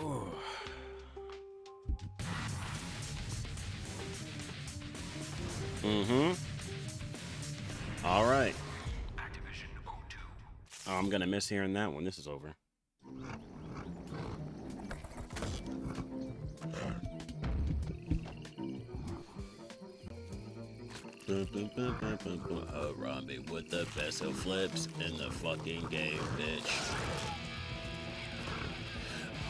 Ooh. All right. Oh, I'm gonna miss hearing that when this is over. Harambe with the peso flips in the fucking game, bitch.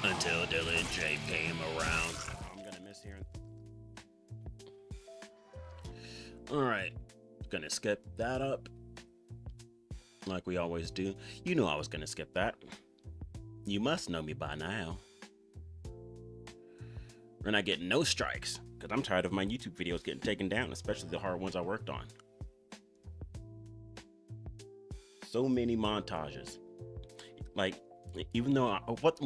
Until Dylan J came around. I'm gonna miss hearing. Alright. Gonna skip that up. Like we always do. You knew I was gonna skip that. You must know me by now. We're not getting no strikes. Because I'm tired of my YouTube videos getting taken down. Especially the hard ones I worked on. So many montages. Like, even though I, what?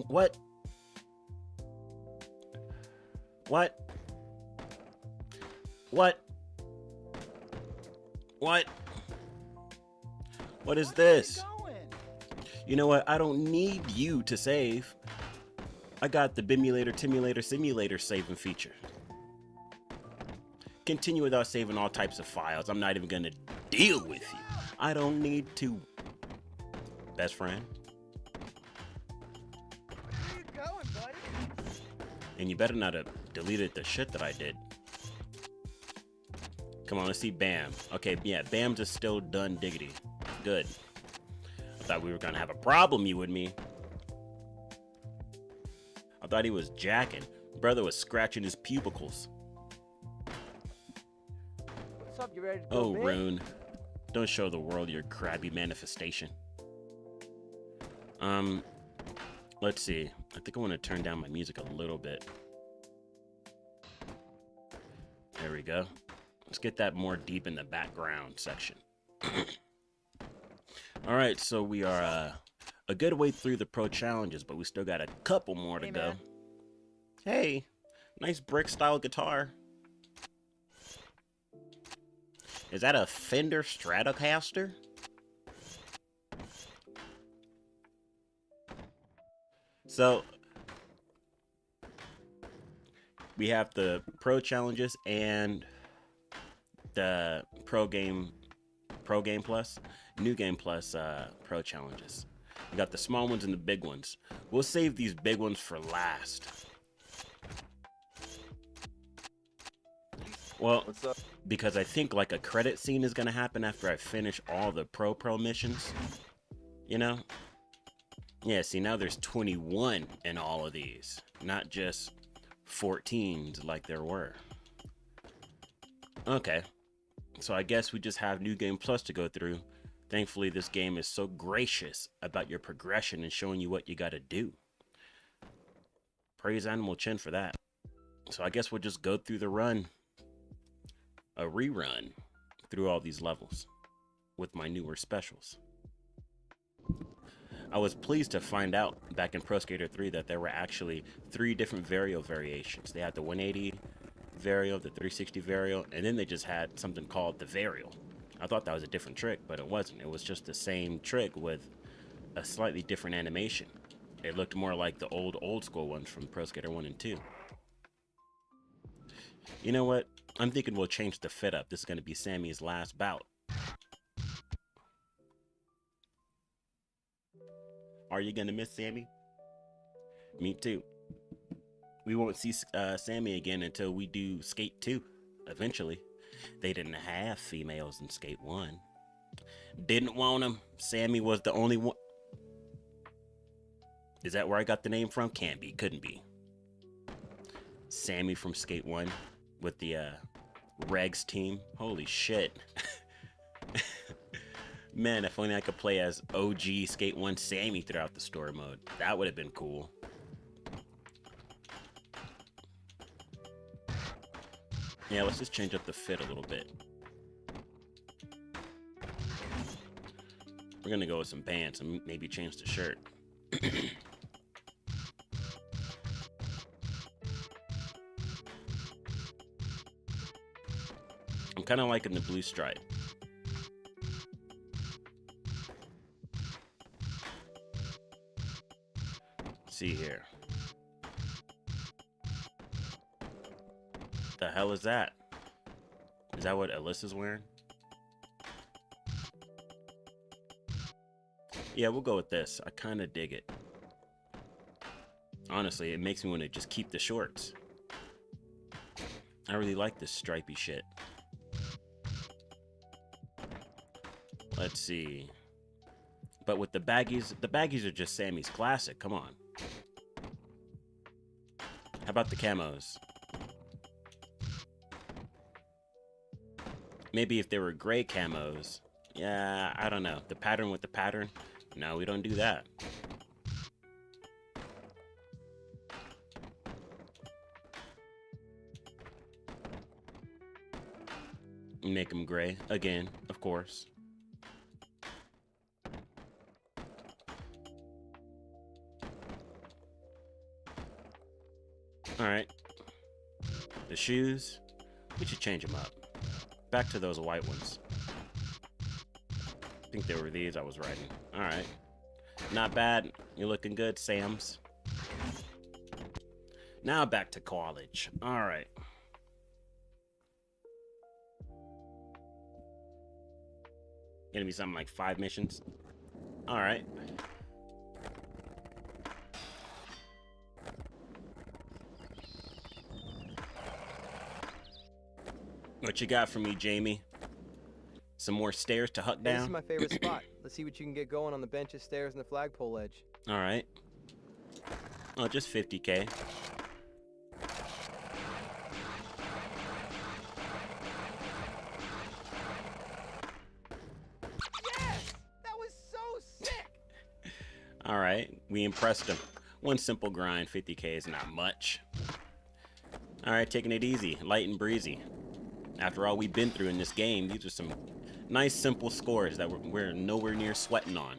What? What is this? You know what? I don't need you to save. I got the Bimulator, Timulator, Simulator saving feature. Continue without saving all types of files. I'm not even gonna deal with you. I don't need to. Best friend. Where you going, buddy? And you better not have deleted the shit that I did. Come on, let's see Bam. Okay, yeah, Bam's is still done diggity. Good. I thought we were gonna have a problem, you and me. I thought he was jacking. Brother was scratching his pubicles. What's up? You ready to go? Oh, big? Rune. Don't show the world your crabby manifestation. Let's see. I think I want to turn down my music a little bit. There we go. Let's get that more deep in the background section. Alright, so we are a good way through the pro challenges, but we still got a couple more to go. Man. Hey, nice brick style guitar. Is that a Fender Stratocaster? So we have the pro challenges and the pro game plus, new game plus pro challenges. We got the small ones and the big ones. We'll save these big ones for last. Well, What's up? because I think like a credit scene is gonna happen after I finish all the pro missions. You know? Yeah, see, now there's 21 in all of these, not just 14s like there were. Okay, so I guess we just have New Game Plus to go through. Thankfully, this game is so gracious about your progression and showing you what you gotta do. Praise Animal Chin for that. So I guess we'll just go through the run. A rerun through all these levels with my newer specials. I was pleased to find out back in Pro Skater 3 that there were actually 3 different Vario variations. They had the 180 Vario, the 360 Vario, and then they just had something called the Vario. I thought that was a different trick, but it wasn't. It was just the same trick with a slightly different animation. It looked more like the old school ones from Pro Skater 1 and 2. You know what? I'm thinking we'll change the fit up. This is going to be Sammy's last bout. Are you gonna miss Sammy? Me too. We won't see Sammy again until we do Skate 2, eventually. They didn't have females in Skate 1. Didn't want them. Sammy was the only one. Is that where I got the name from? Can't be, couldn't be. Sammy from Skate 1 with the Regs team. Holy shit. Man, if only I could play as OG Skate 1 Sammy throughout the story mode. That would have been cool. Yeah, let's just change up the fit a little bit. We're gonna go with some pants and maybe change the shirt. I'm kind of liking the blue stripe. See here. The hell is that? Is that what Alyssa's wearing? Yeah, we'll go with this. I kind of dig it. Honestly, it makes me want to just keep the shorts. I really like this stripy shit. Let's see. But with the baggies are just Sammy's classic. Come on. How about the camos? Maybe if they were gray camos. Yeah, I don't know. The pattern with the pattern? No, we don't do that. Make them gray again, of course. All right. The shoes, we should change them up. Back to those white ones. I think they were these I was riding. All right. Not bad. You're looking good, Sam's. Now back to college. All right. Gonna be something like 5 missions. All right. What you got for me, Jamie? Some more stairs to huck down? This is my favorite spot. Let's see what you can get going on the benches, stairs, and the flagpole edge. All right. Oh, just 50K. Yes! That was so sick! All right. We impressed him. One simple grind. 50K is not much. All right. Taking it easy. Light and breezy. After all we've been through in this game, these are some nice, simple scores that we're nowhere near sweating on.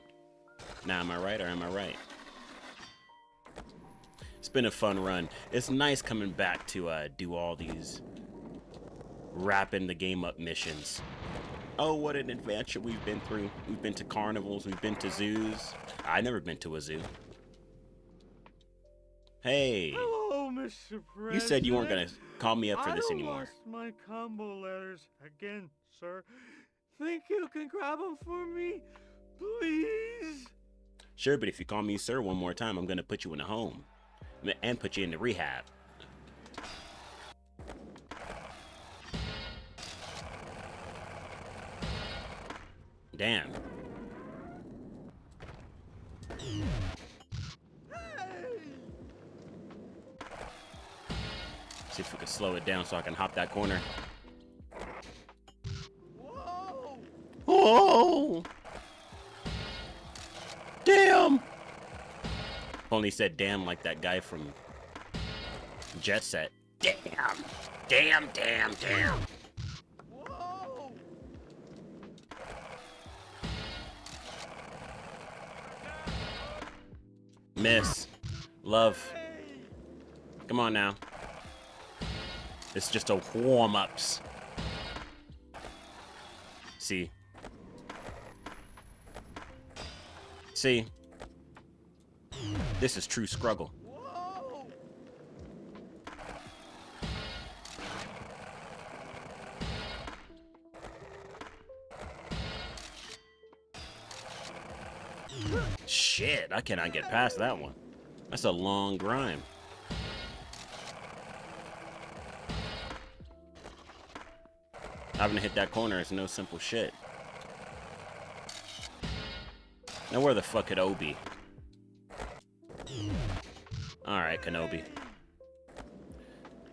Now, am I right or am I right? It's been a fun run. It's nice coming back to do all these wrapping the game up missions. Oh, what an adventure we've been through. We've been to carnivals. We've been to zoos. I've never been to a zoo. Hey. Hello, Mr. President. You said you weren't going to call me up for this anymore. I lost my combo letters again, sir. Think you can grab them for me, please? Sure, but if you call me sir one more time, I'm going to put you in a home. And put you in the rehab. Damn. See if we can slow it down so I can hop that corner. Whoa! Oh! Damn! Only said damn like that guy from Jet Set. Damn! Damn, damn, damn! Whoa! Miss. Love. Come on now. It's just a warm-ups. See? See? This is true struggle. Whoa! Shit, I cannot get past that one. That's a long grind. Having to hit that corner is no simple shit. Now where the fuck could O be? Alright, Kenobi.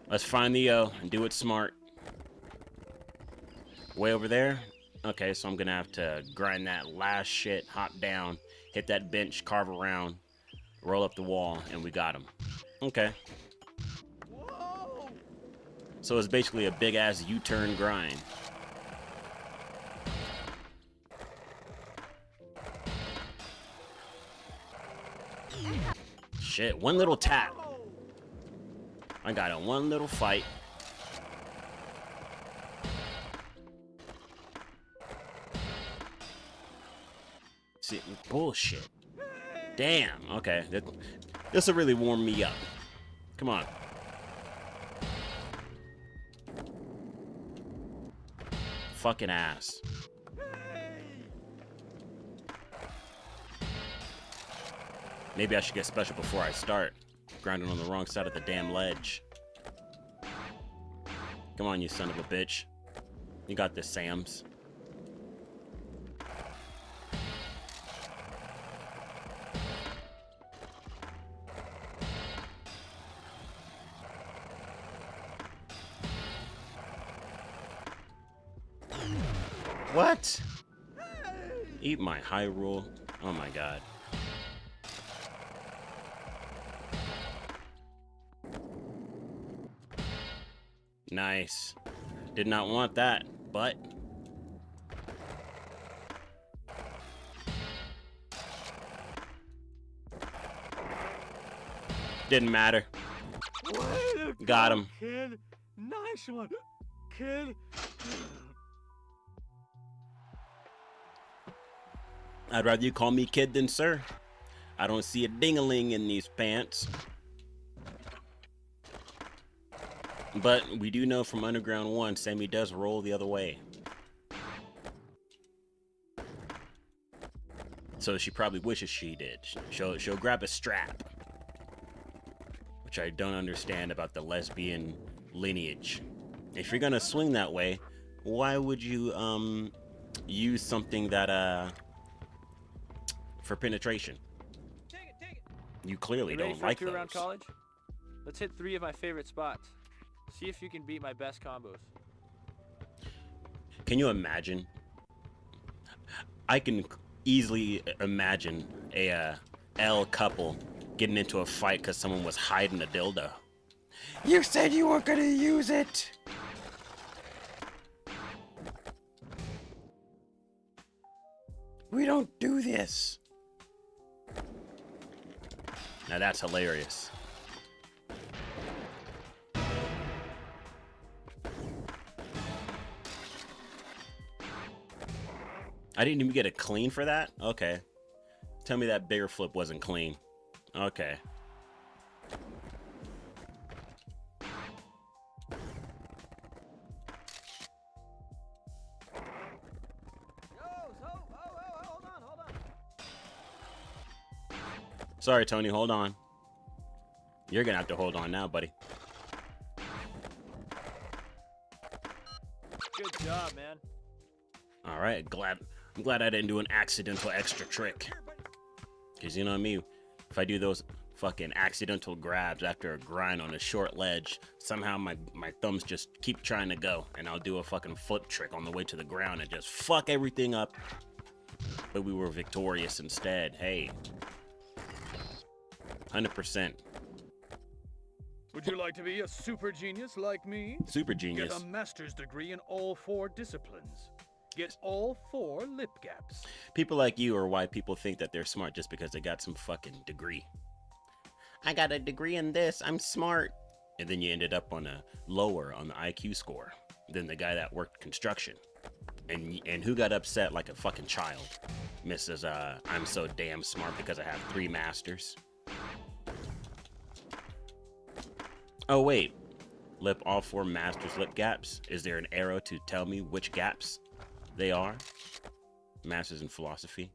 Let's find the O and do it smart. Way over there? Okay, so I'm gonna have to grind that last shit, hop down, hit that bench, carve around, roll up the wall, and we got him. Okay. Whoa! So it's basically a big-ass U-turn grind. Shit, one little tap. I got in one little fight. See, bullshit. Damn, okay. This will really warm me up. Come on. fucking ass. Maybe I should get special before I start. Grinding on the wrong side of the damn ledge. Come on, you son of a bitch. You got this, Sams. What? Eat my Hyrule. Oh my god. Nice. Did not want that, but didn't matter. Got him. Kid. Nice one, kid. I'd rather you call me kid than sir. I don't see a ding-a-ling in these pants. But we do know from Underground 1, Sammy does roll the other way. So she probably wishes she did. She'll grab a strap. Which I don't understand about the lesbian lineage. If you're gonna swing that way, why would you use something that for penetration? Take it. You clearly You ready don't for a like tour those. around college? Let's hit 3 of my favorite spots. See if you can beat my best combos. Can you imagine? I can easily imagine a L couple getting into a fight because someone was hiding a dildo. You said you weren't gonna use it. We don't do this. Now that's hilarious. I didn't even get a clean for that? Okay. Tell me that bigger flip wasn't clean. Okay. Hold on. Sorry, Tony, hold on. You're gonna have to hold on now, buddy. Good job, man. All right, I'm glad I didn't do an accidental extra trick. Cause you know me, if I do those fucking accidental grabs after a grind on a short ledge, somehow my thumbs just keep trying to go, and I'll do a fucking foot trick on the way to the ground and just fuck everything up. But we were victorious instead. Hey, 100%. Would you like to be a super genius like me? Super genius. Get a master's degree in all 4 disciplines. Get all 4 lip gaps. People like you are why people think that they're smart just because they got some fucking degree. I got a degree in this, I'm smart. And then you ended up on a lower on the IQ score than the guy that worked construction. And who got upset like a fucking child? Mrs. I'm so damn smart because I have 3 masters. Oh wait, lip all 4 masters lip gaps. Is there an arrow to tell me which gaps they are? Masters in philosophy.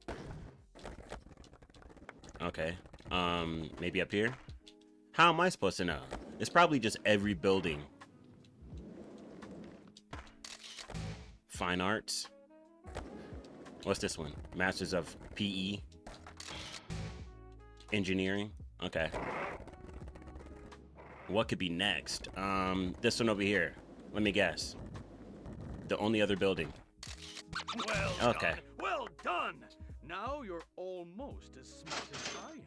Okay. Maybe up here? How am I supposed to know? It's probably just every building. Fine arts. What's this one? Masters of PE. Engineering. Okay. What could be next? This one over here. Let me guess. The only other building. Well Okay. done. Well done. Now you're almost as smart as I am.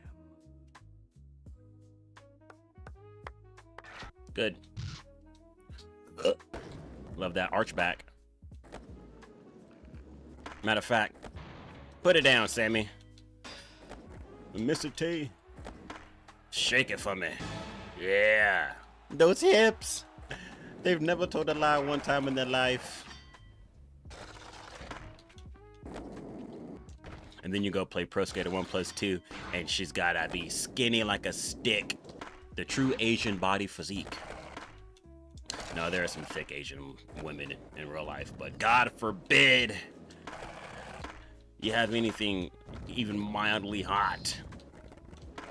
Good. Love that arch back. Matter of fact, put it down, Sammy. Mr. T. Shake it for me. Yeah. Those hips. They've never told a lie one time in their life. And then you go play Pro Skater 1+2, and she's gotta be skinny like a stick. The true Asian body physique. No, there are some thick Asian women in real life, but God forbid you have anything even mildly hot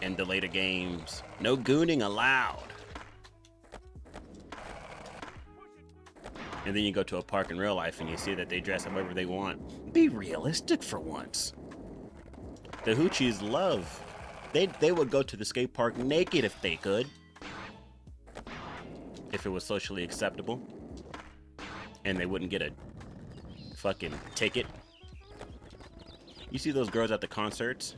in the later games. No gooning allowed. And then you go to a park in real life and you see that they dress however they want. Be realistic for once. The hoochies love. They would go to the skate park naked if they could. If it was socially acceptable. And they wouldn't get a fucking ticket. You see those girls at the concerts?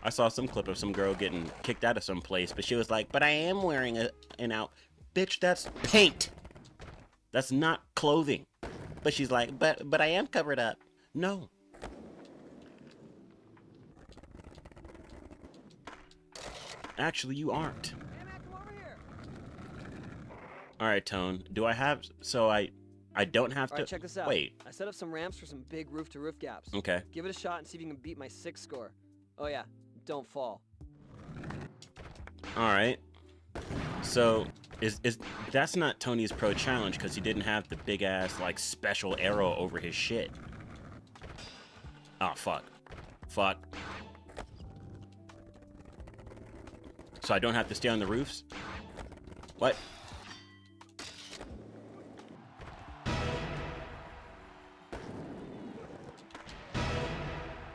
I saw some clip of some girl getting kicked out of some place, but she was like, but I am wearing an out. Bitch, that's paint. That's not clothing. But she's like, but I am covered up. No. Actually, you aren't. All right, Tone. Do I have... So I don't have to... All right, check this out. Wait. I set up some ramps for some big roof-to-roof gaps. Okay. Give it a shot and see if you can beat my 6 score. Oh, yeah. Don't fall. All right. So... Is that's not Tony's pro challenge because he didn't have the big ass like special arrow over his shit. Oh fuck. So I don't have to stay on the roofs? What?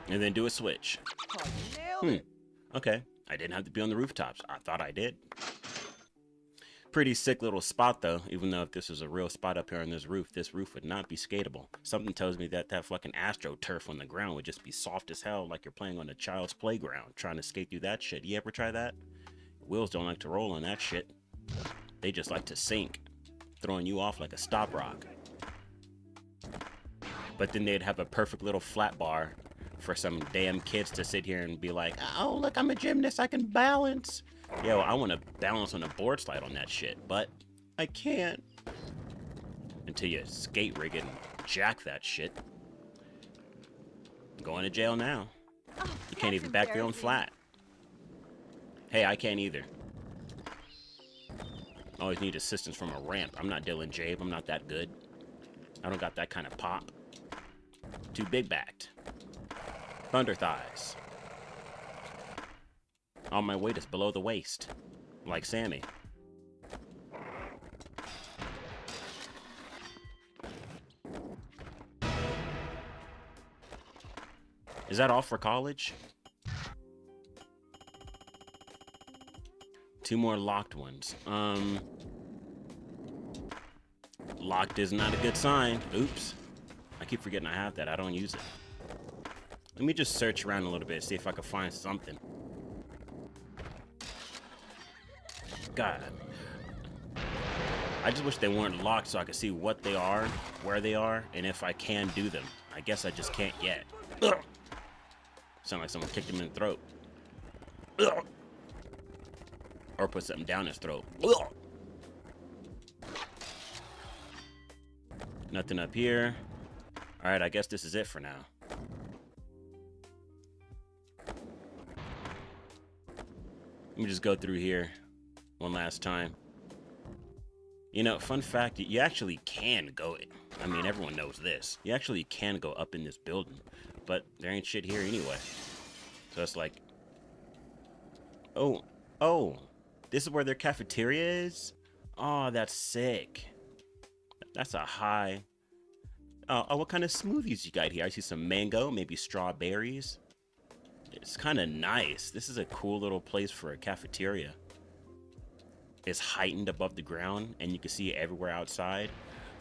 And then do a switch. Oh, nailed it. Okay. I didn't have to be on the rooftops. I thought I did. Pretty sick little spot though, even though if this was a real spot up here on this roof would not be skatable. Something tells me that fucking AstroTurf on the ground would just be soft as hell, like you're playing on a child's playground, trying to skate through that shit. You ever try that? Wheels don't like to roll on that shit. They just like to sink, throwing you off like a stop rock. But then they'd have a perfect little flat bar for some damn kids to sit here and be like, oh, look, I'm a gymnast, I can balance. Yo, I want to balance on a board slide on that shit, but I can't. Until you skate rig it and jack that shit. Going to jail now. Oh, You can't even back your own flat. Hey, I can't either. Always need assistance from a ramp. I'm not Dylan Jabe. I'm not that good. I don't got that kind of pop. Too big backed. Thunder thighs. All my weight is below the waist. Like Sammy. Is that all for college? 2 more locked ones. Locked is not a good sign. Oops. I keep forgetting I have that. I don't use it. Let me just search around a little bit, see if I can find something. God. I just wish they weren't locked so I could see what they are, where they are, and if I can do them. I guess I just can't yet. Ugh. Sound like someone kicked him in the throat. Ugh. Or put something down his throat. Ugh. Nothing up here. Alright, I guess this is it for now. Let me just go through here one last time. You know, fun fact, you actually can go it. I mean, everyone knows this. You actually can go up in this building, but there ain't shit here anyway. So it's like, oh, this is where their cafeteria is? Oh, that's sick. That's a high. Oh, what kind of smoothies you got here? I see some mango, maybe strawberries. It's kind of nice. This is a cool little place for a cafeteria. It's heightened above the ground, and you can see it everywhere outside.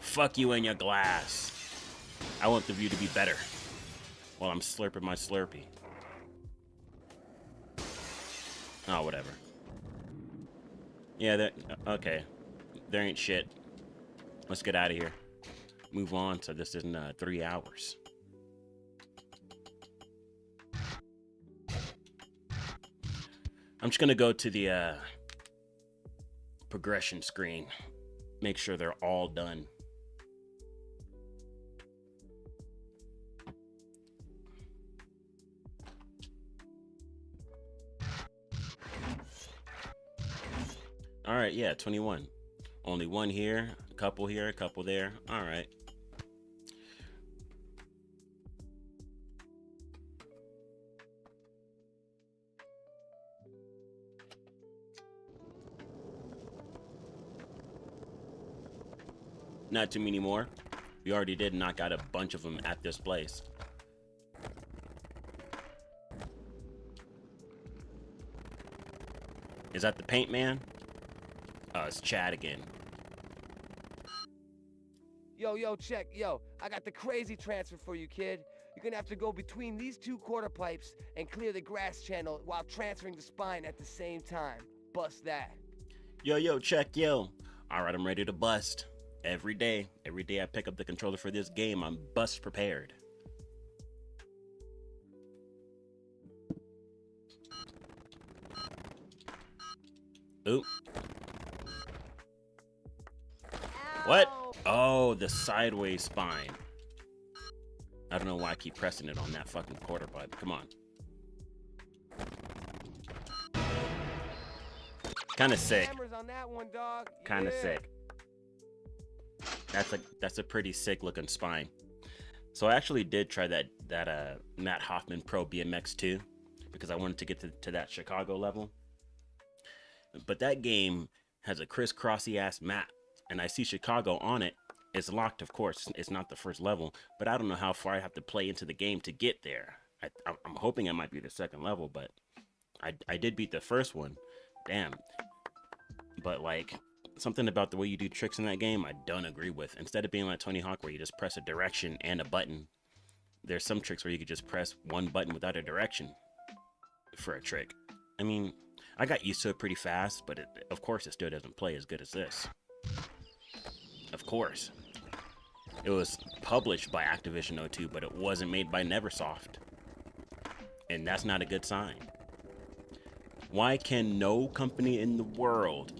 Fuck you and your glass. I want the view to be better while I'm slurping my Slurpee. Oh, whatever. Yeah, okay. There ain't shit. Let's get out of here. Move on so this isn't 3 hours. I'm just gonna go to the progression screen. Make sure they're all done. All right, yeah, 21. Only one here, a couple here, a couple there. All right. Not too many more. We already did knock out a bunch of them at this place. Is that the paint man? Oh, it's Chad again. Yo, check, yo. I got the crazy transfer for you, kid. You're gonna have to go between these 2 quarter pipes and clear the grass channel while transferring the spine at the same time. Bust that. Yo, check, yo. All right, I'm ready to bust. Every day I pick up the controller for this game, I'm bust prepared. Oop. What? Oh, the sideways spine. I don't know why I keep pressing it on that fucking quarter pipe. Come on. Kind of sick. Hammers on that one, dog. Kind of Yeah. sick. That's a pretty sick looking spine. So I actually did try that Matt Hoffman Pro BMX 2 because I wanted to get to that Chicago level. But that game has a crisscrossy ass map, and I see Chicago on it. It's locked, of course. It's not the first level, but I don't know how far I have to play into the game to get there. I'm hoping it might be the second level, but I did beat the first one. Damn. But like, something about the way you do tricks in that game, I don't agree with. Instead of being like Tony Hawk where you just press a direction and a button, there's some tricks where you could just press one button without a direction for a trick. I mean, I got used to it pretty fast, but of course it still doesn't play as good as this. Of course. It was published by Activision O2, but it wasn't made by Neversoft. And that's not a good sign. Why can no company in the world...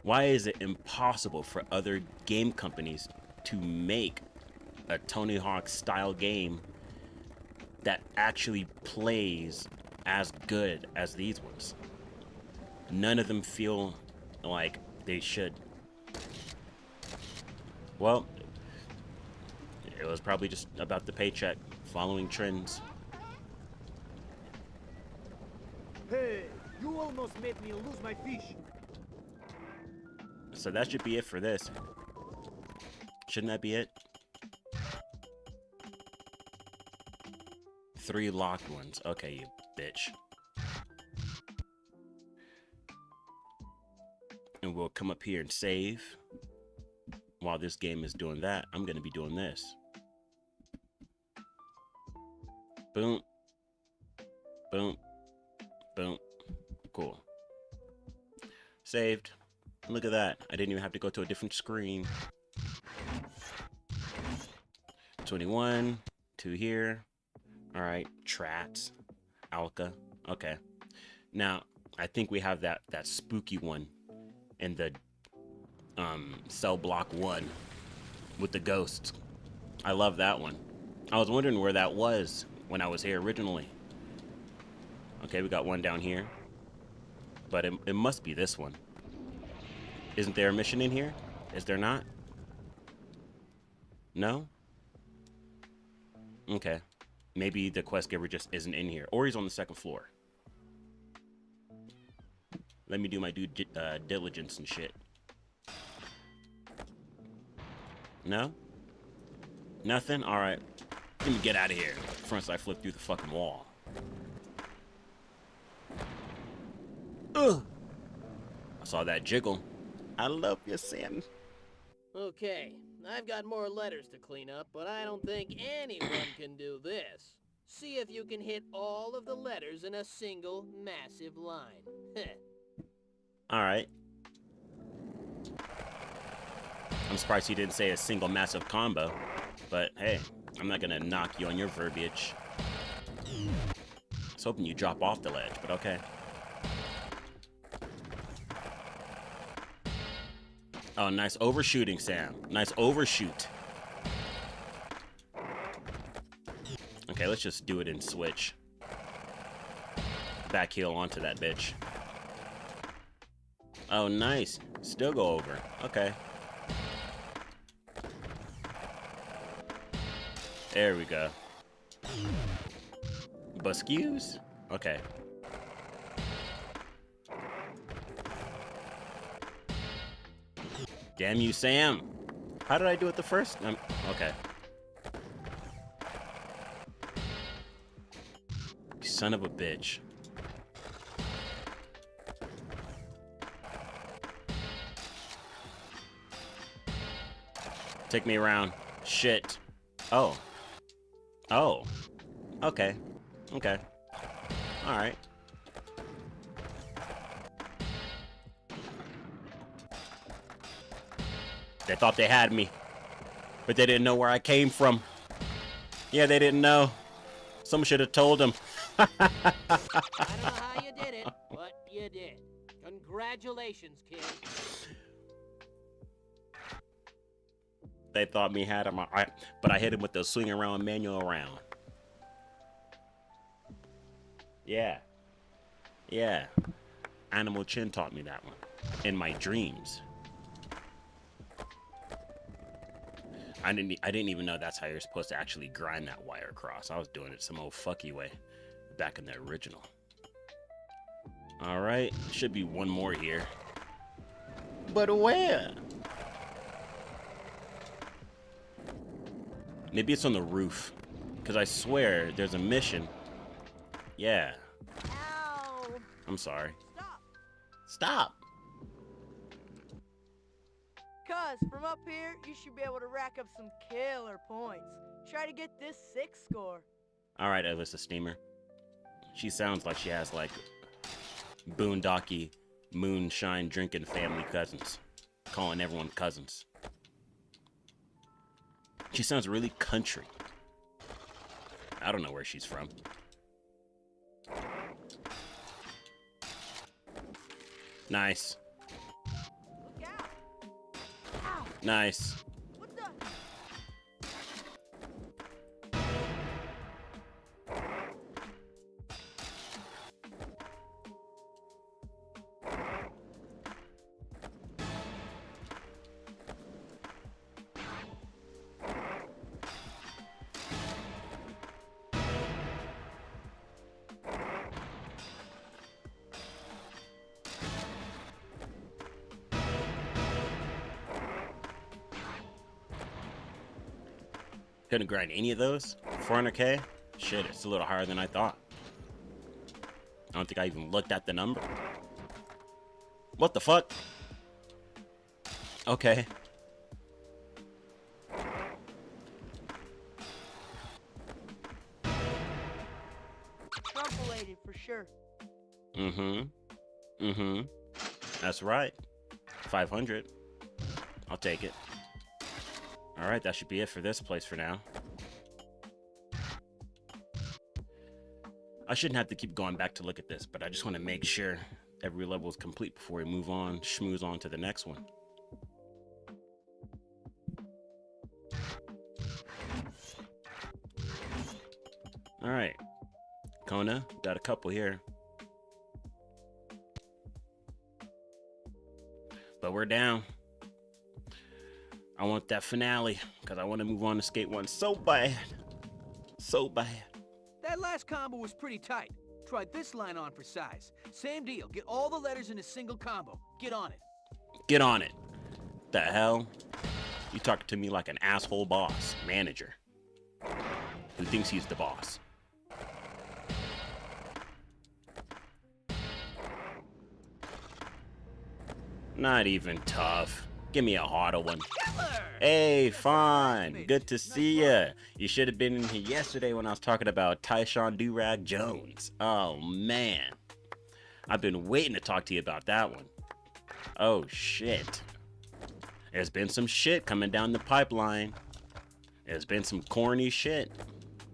Why is it impossible for other game companies to make a Tony Hawk style game that actually plays as good as these ones? None of them feel like they should. Well, it was probably just about the paycheck, following trends. Hey, you almost made me lose my fish. So that should be it for this. Shouldn't that be it? 3 locked ones. Okay, you bitch. And we'll come up here and save. While this game is doing that, I'm going to be doing this. Boom. Boom. Boom. Cool. Saved. Look at that. I didn't even have to go to a different screen. 21. 2 here. Alright. Trats. Alka. Okay. Now, I think we have that spooky one in the cell block 1 with the ghosts. I love that one. I was wondering where that was when I was here originally. Okay, we got one down here. But it must be this one. Isn't there a mission in here? Is there not? No? Okay. Maybe the quest giver just isn't in here. Or he's on the 2nd floor. Let me do my due diligence and shit. No? Nothing? Alright. Let me get out of here. First I flip through the fucking wall. Ugh! I saw that jiggle. I love you, Sammy. Okay, I've got more letters to clean up, but I don't think anyone can do this. See if you can hit all of the letters in a single massive line. Alright. I'm surprised he didn't say a single massive combo. But hey, I'm not gonna knock you on your verbiage. I was hoping you drop off the ledge, but okay. Oh, nice overshooting, Sam. Nice overshoot. Okay, let's just do it in switch. Back heel onto that bitch. Oh, nice. Still go over. Okay. There we go. Buskews? Okay. Damn you, Sam. How did I do it the first? Okay. Son of a bitch. Take me around. Shit. Oh. Oh. Okay. Okay. Alright. They thought they had me, but they didn't know where I came from. Yeah, they didn't know. Someone should have told them. I don't know how you did it, but you did. Congratulations, kid. They thought me had him, but I hit him with the swing around manual round. Yeah. Yeah. Animal Chin taught me that one. In my dreams. I didn't even know that's how you're supposed to actually grind that wire across. I was doing it some old fucky way back in the original. All right, should be one more here. But where? Maybe it's on the roof, because I swear there's a mission. Yeah. Ow! I'm sorry. Stop! Stop. Cuz, from up here, you should be able to rack up some killer points. Try to get this 6 score. All right, Alyssa Steamer. She sounds like she has, like, boondocky, moonshine drinking family cousins. Calling everyone cousins. She sounds really country. I don't know where she's from. Nice. Look out! Ow! Nice. What the? Couldn't grind any of those? 400k? Shit, it's a little higher than I thought. I don't think I even looked at the number. What the fuck? Okay. Trumpulated for sure. That's right. 500. I'll take it. Alright, that should be it for this place for now. I shouldn't have to keep going back to look at this, but I just want to make sure every level is complete before we move on, schmooze on to the next one. Alright. Kona, got a couple here. But we're down. I want that finale, because I want to move on to Skate 1 so bad. So bad. That last combo was pretty tight. Tried this line on for size. Same deal. Get all the letters in a single combo. Get on it. Get on it. The hell? You talking to me like an asshole boss, manager, who thinks he's the boss. Not even tough. Give me a harder one. Hey, fine. Good to see ya. You should have been in here yesterday when I was talking about t.h.u.g Jones. Oh, man. I've been waiting to talk to you about that one. Oh, shit. There's been some shit coming down the pipeline. There's been some corny shit.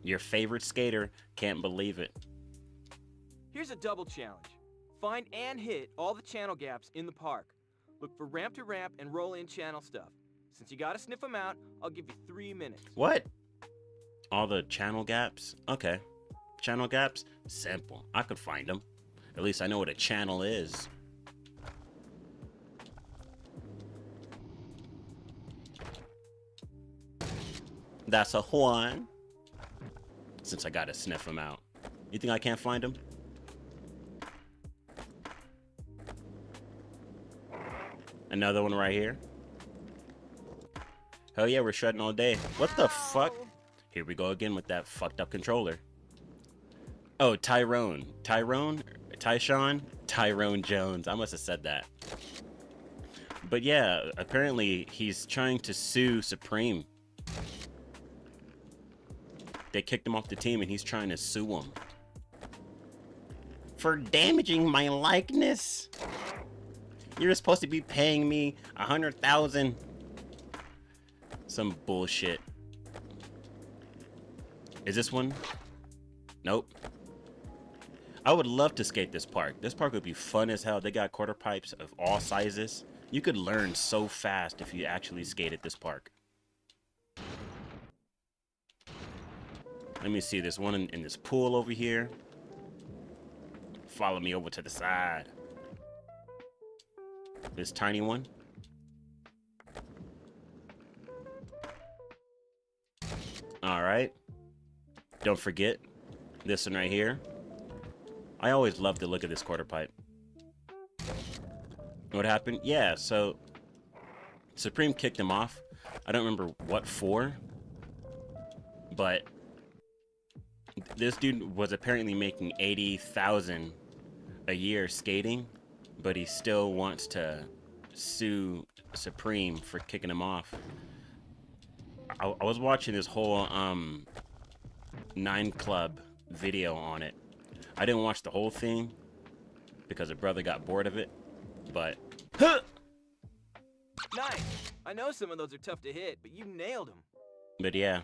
Your favorite skater can't believe it. Here's a double challenge. Find and hit all the channel gaps in the park. Look for ramp to ramp and roll in channel stuff. Since you gotta sniff them out, I'll give you 3 minutes. What? All the channel gaps? Okay. Channel gaps? Simple. I could find them. At least I know what a channel is. That's a Juan. Since I gotta sniff him out. You think I can't find him? Another one right here. Hell yeah, we're shredding all day. What the fuck? Here we go again with that fucked up controller. Oh, Tyrone. Tyrone Jones. I must have said that. But yeah, apparently he's trying to sue Supreme. They kicked him off the team and he's trying to sue him. For damaging my likeness? You're supposed to be paying me 100,000. Some bullshit. Is this one? Nope. I would love to skate this park. This park would be fun as hell. They got quarter pipes of all sizes. You could learn so fast if you actually skate at this park. Let me see this one in this pool over here. Follow me over to the side. This tiny one. All right. Don't forget this one right here. I always love to look at this quarter pipe. What happened? Yeah, so Supreme kicked him off. I don't remember what for, but this dude was apparently making 80,000 a year skating, but he still wants to sue Supreme for kicking him off. I was watching this whole 9 Club video on it. I didn't watch the whole thing because a brother got bored of it, but Nice. I know some of those are tough to hit, but you nailed them. But yeah,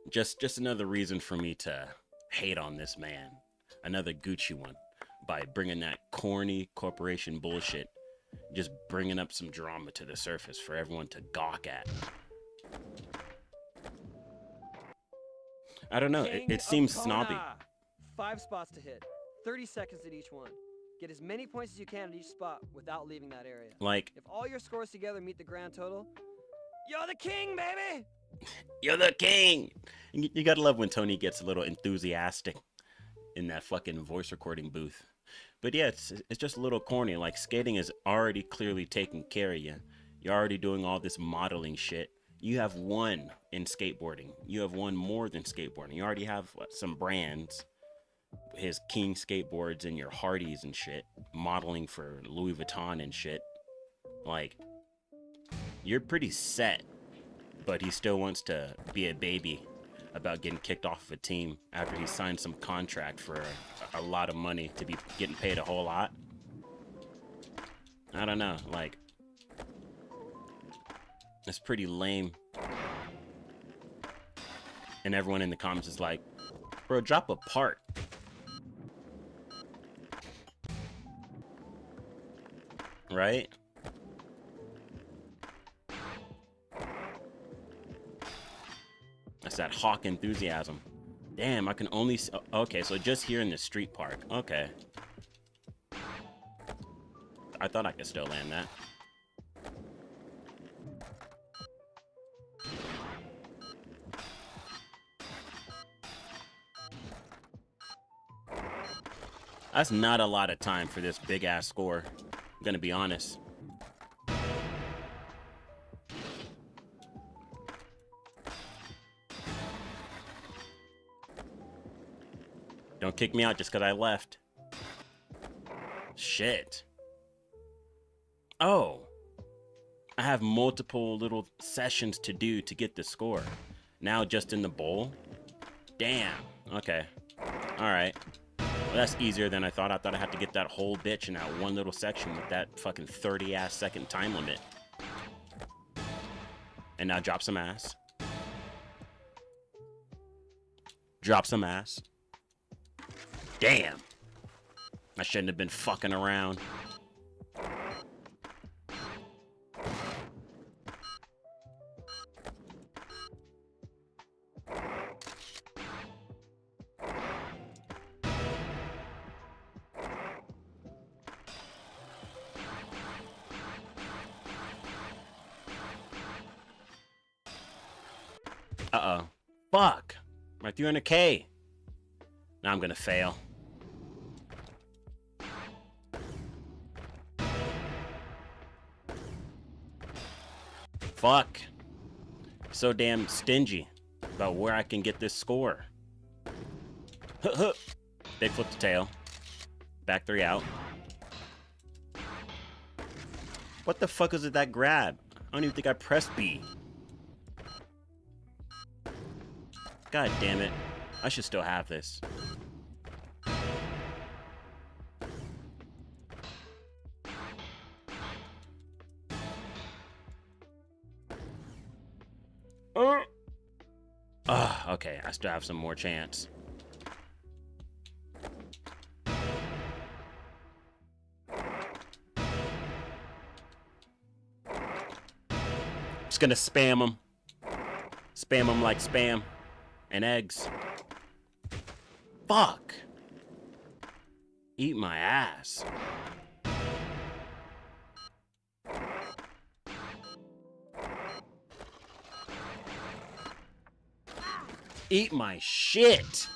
just another reason for me to hate on this man. Another Gucci one by bringing that corny corporation bullshit, just bringing up some drama to the surface for everyone to gawk at. I don't know. It seems snobby. 5 spots to hit. 30 seconds at each one. Get as many points as you can at each spot without leaving that area. Like, if all your scores together meet the grand total, you're the king, baby! You're the king! You gotta love when Tony gets a little enthusiastic in that fucking voice recording booth. But yeah, it's just a little corny. Like, skating is already clearly taking care of you. You're already doing all this modeling shit. You have won in skateboarding. You have won more than skateboarding. You already have some brands. His King skateboards and your Hardys and shit. Modeling for Louis Vuitton and shit. Like, you're pretty set. But he still wants to be a baby about getting kicked off of a team after he signed some contract for a lot of money to be getting paid a whole lot. I don't know, like, it's pretty lame. And everyone in the comments is like, bro, drop a part. Right? That's that hawk enthusiasm. Damn, I can only see, okay, so just here in the street park. Okay. I thought I could still land that. That's not a lot of time for this big ass score. I'm gonna be honest. Don't kick me out just because I left. Shit. Oh. I have multiple little sessions to do to get the score. Now just in the bowl? Damn. Okay. Alright. Well, that's easier than I thought. I thought I had to get that whole bitch in that one little section with that fucking 30-ass second time limit. And now drop some ass. Drop some ass. Damn. I shouldn't have been fucking around. Fuck. My 300K. Now I'm gonna fail. Fuck. So damn stingy about where I can get this score. They flipped the tail. Back 3 out. What the fuck was it that grab? I don't even think I pressed B. God damn it. I should still have this. Okay, I still have some more chance. Just gonna spam them. Spam them like spam and eggs. Fuck. Eat my ass. Eat my shit.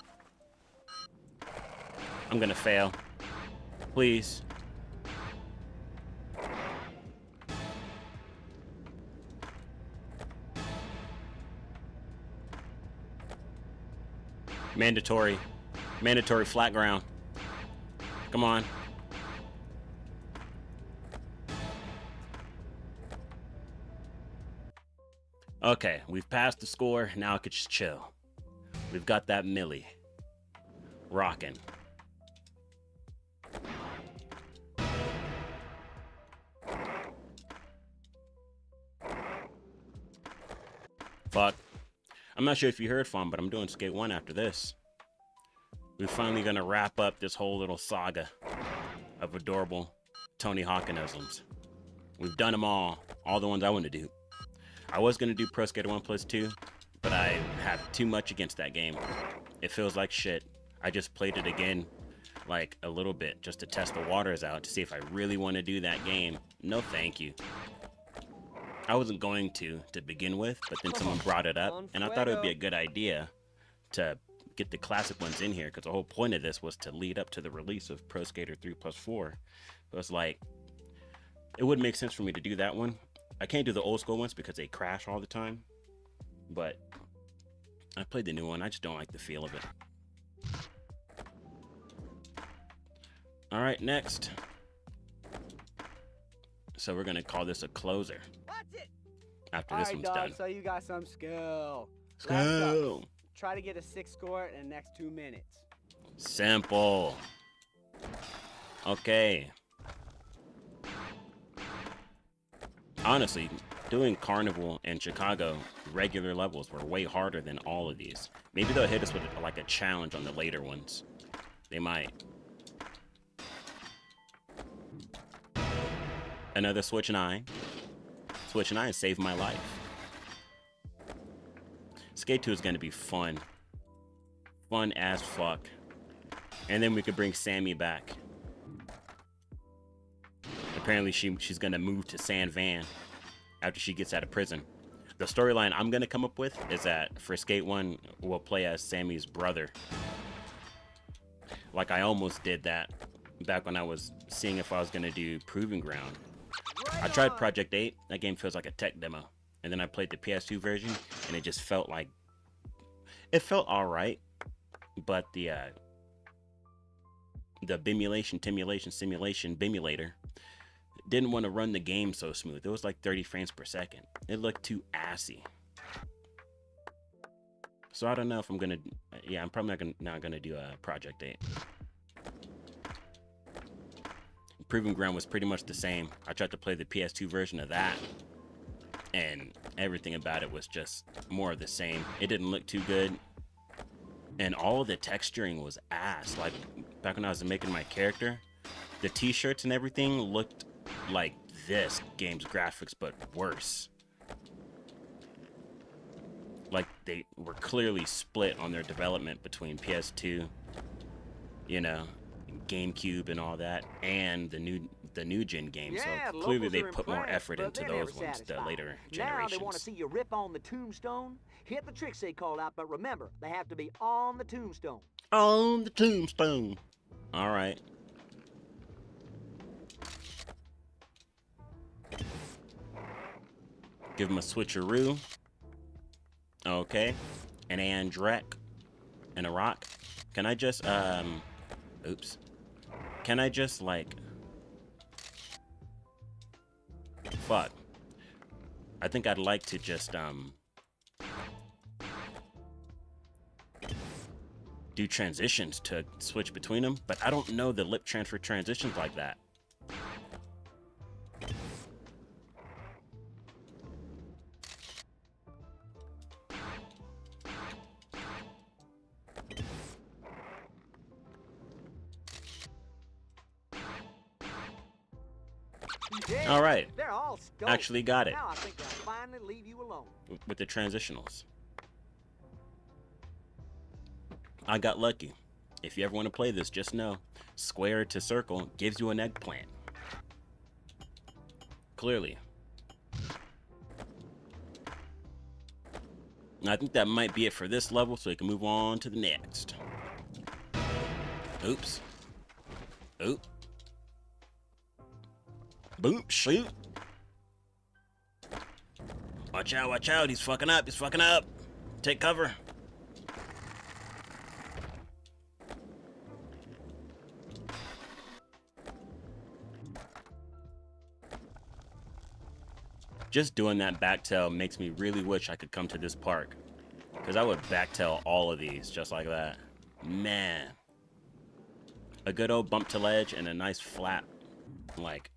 I'm gonna fail. Please. Mandatory. Mandatory flat ground. Come on. Okay, we've passed the score. Now I could just chill. We've got that milli. Rockin'. Fuck. I'm not sure if you heard from, but I'm doing Skate 1 after this. We're finally gonna wrap up this whole little saga of adorable Tony Hawkinisms. We've done them all the ones I want to do. I was gonna do Pro Skater 1 plus 2, but I have too much against that game. It feels like shit. I just played it again, like a little bit, just to test the waters out to see if I really want to do that game. No, thank you. I wasn't going to begin with, but then someone brought it up, and I thought it would be a good idea to get the classic ones in here, because the whole point of this was to lead up to the release of Pro Skater 3 plus 4. So it's like, it wouldn't make sense for me to do that one. I can't do the old school ones because they crash all the time, but I played the new one. I just don't like the feel of it. All right, next. So we're gonna call this a closer. After this one's done. So you got some skill. Skill. Try to get a 6 score in the next 2 minutes. Simple. Okay. Honestly, doing Carnival and Chicago regular levels were way harder than all of these. Maybe they'll hit us with like a challenge on the later ones. They might. Another Switch 9. Switch 9 saved my life. Skate 2 is going to be fun. Fun as fuck. And then we could bring Sammy back. Apparently she's going to move to San Van after she gets out of prison. The storyline I'm going to come up with is that for Skate 1, we'll play as Sammy's brother. Like I almost did that back when I was seeing if I was going to do Proving Ground. I tried Project 8. That game feels like a tech demo. And then I played the PS2 version, and it just felt like... It felt alright, but the simulation bimulator didn't want to run the game so smooth. It was like 30 frames per second. It looked too assy. So I don't know if I'm gonna... Yeah, I'm probably not gonna do a Project 8. Proving Ground was pretty much the same. I tried to play the PS2 version of that, and everything about it was just more of the same. It didn't look too good, and all of the texturing was ass. Like back when I was making my character, the t-shirts and everything looked like this game's graphics, but worse. Like they were clearly split on their development between PS2, you know, GameCube and all that, and the new gen games. Yeah, so clearly locals they are put more impressed, effort but into they're those never ones, the satisfied. later Now generations. they want to see you rip on the tombstone. Hit the tricks they called out, but remember, they have to be on the tombstone. On the tombstone. All right. Give him a switcheroo. Okay. An Andrek. And a rock. Can I just, oops. Can I just, like... Fuck. I think I'd like to just, do transitions to switch between them, but I don't know the lip transfer transitions like that. Yeah, All right. They're all stoked. Actually got it. Now I think I'll finally leave you alone. With the transitionals. I got lucky. If you ever want to play this, just know square to circle gives you an eggplant. Clearly. And I think that might be it for this level, so we can move on to the next. Oops. Oop. Boop, shoot. Watch out, he's fucking up, Take cover. Just doing that backtail makes me really wish I could come to this park. Because I would backtail all of these just like that. Man. A good old bump to ledge and a nice flat, like,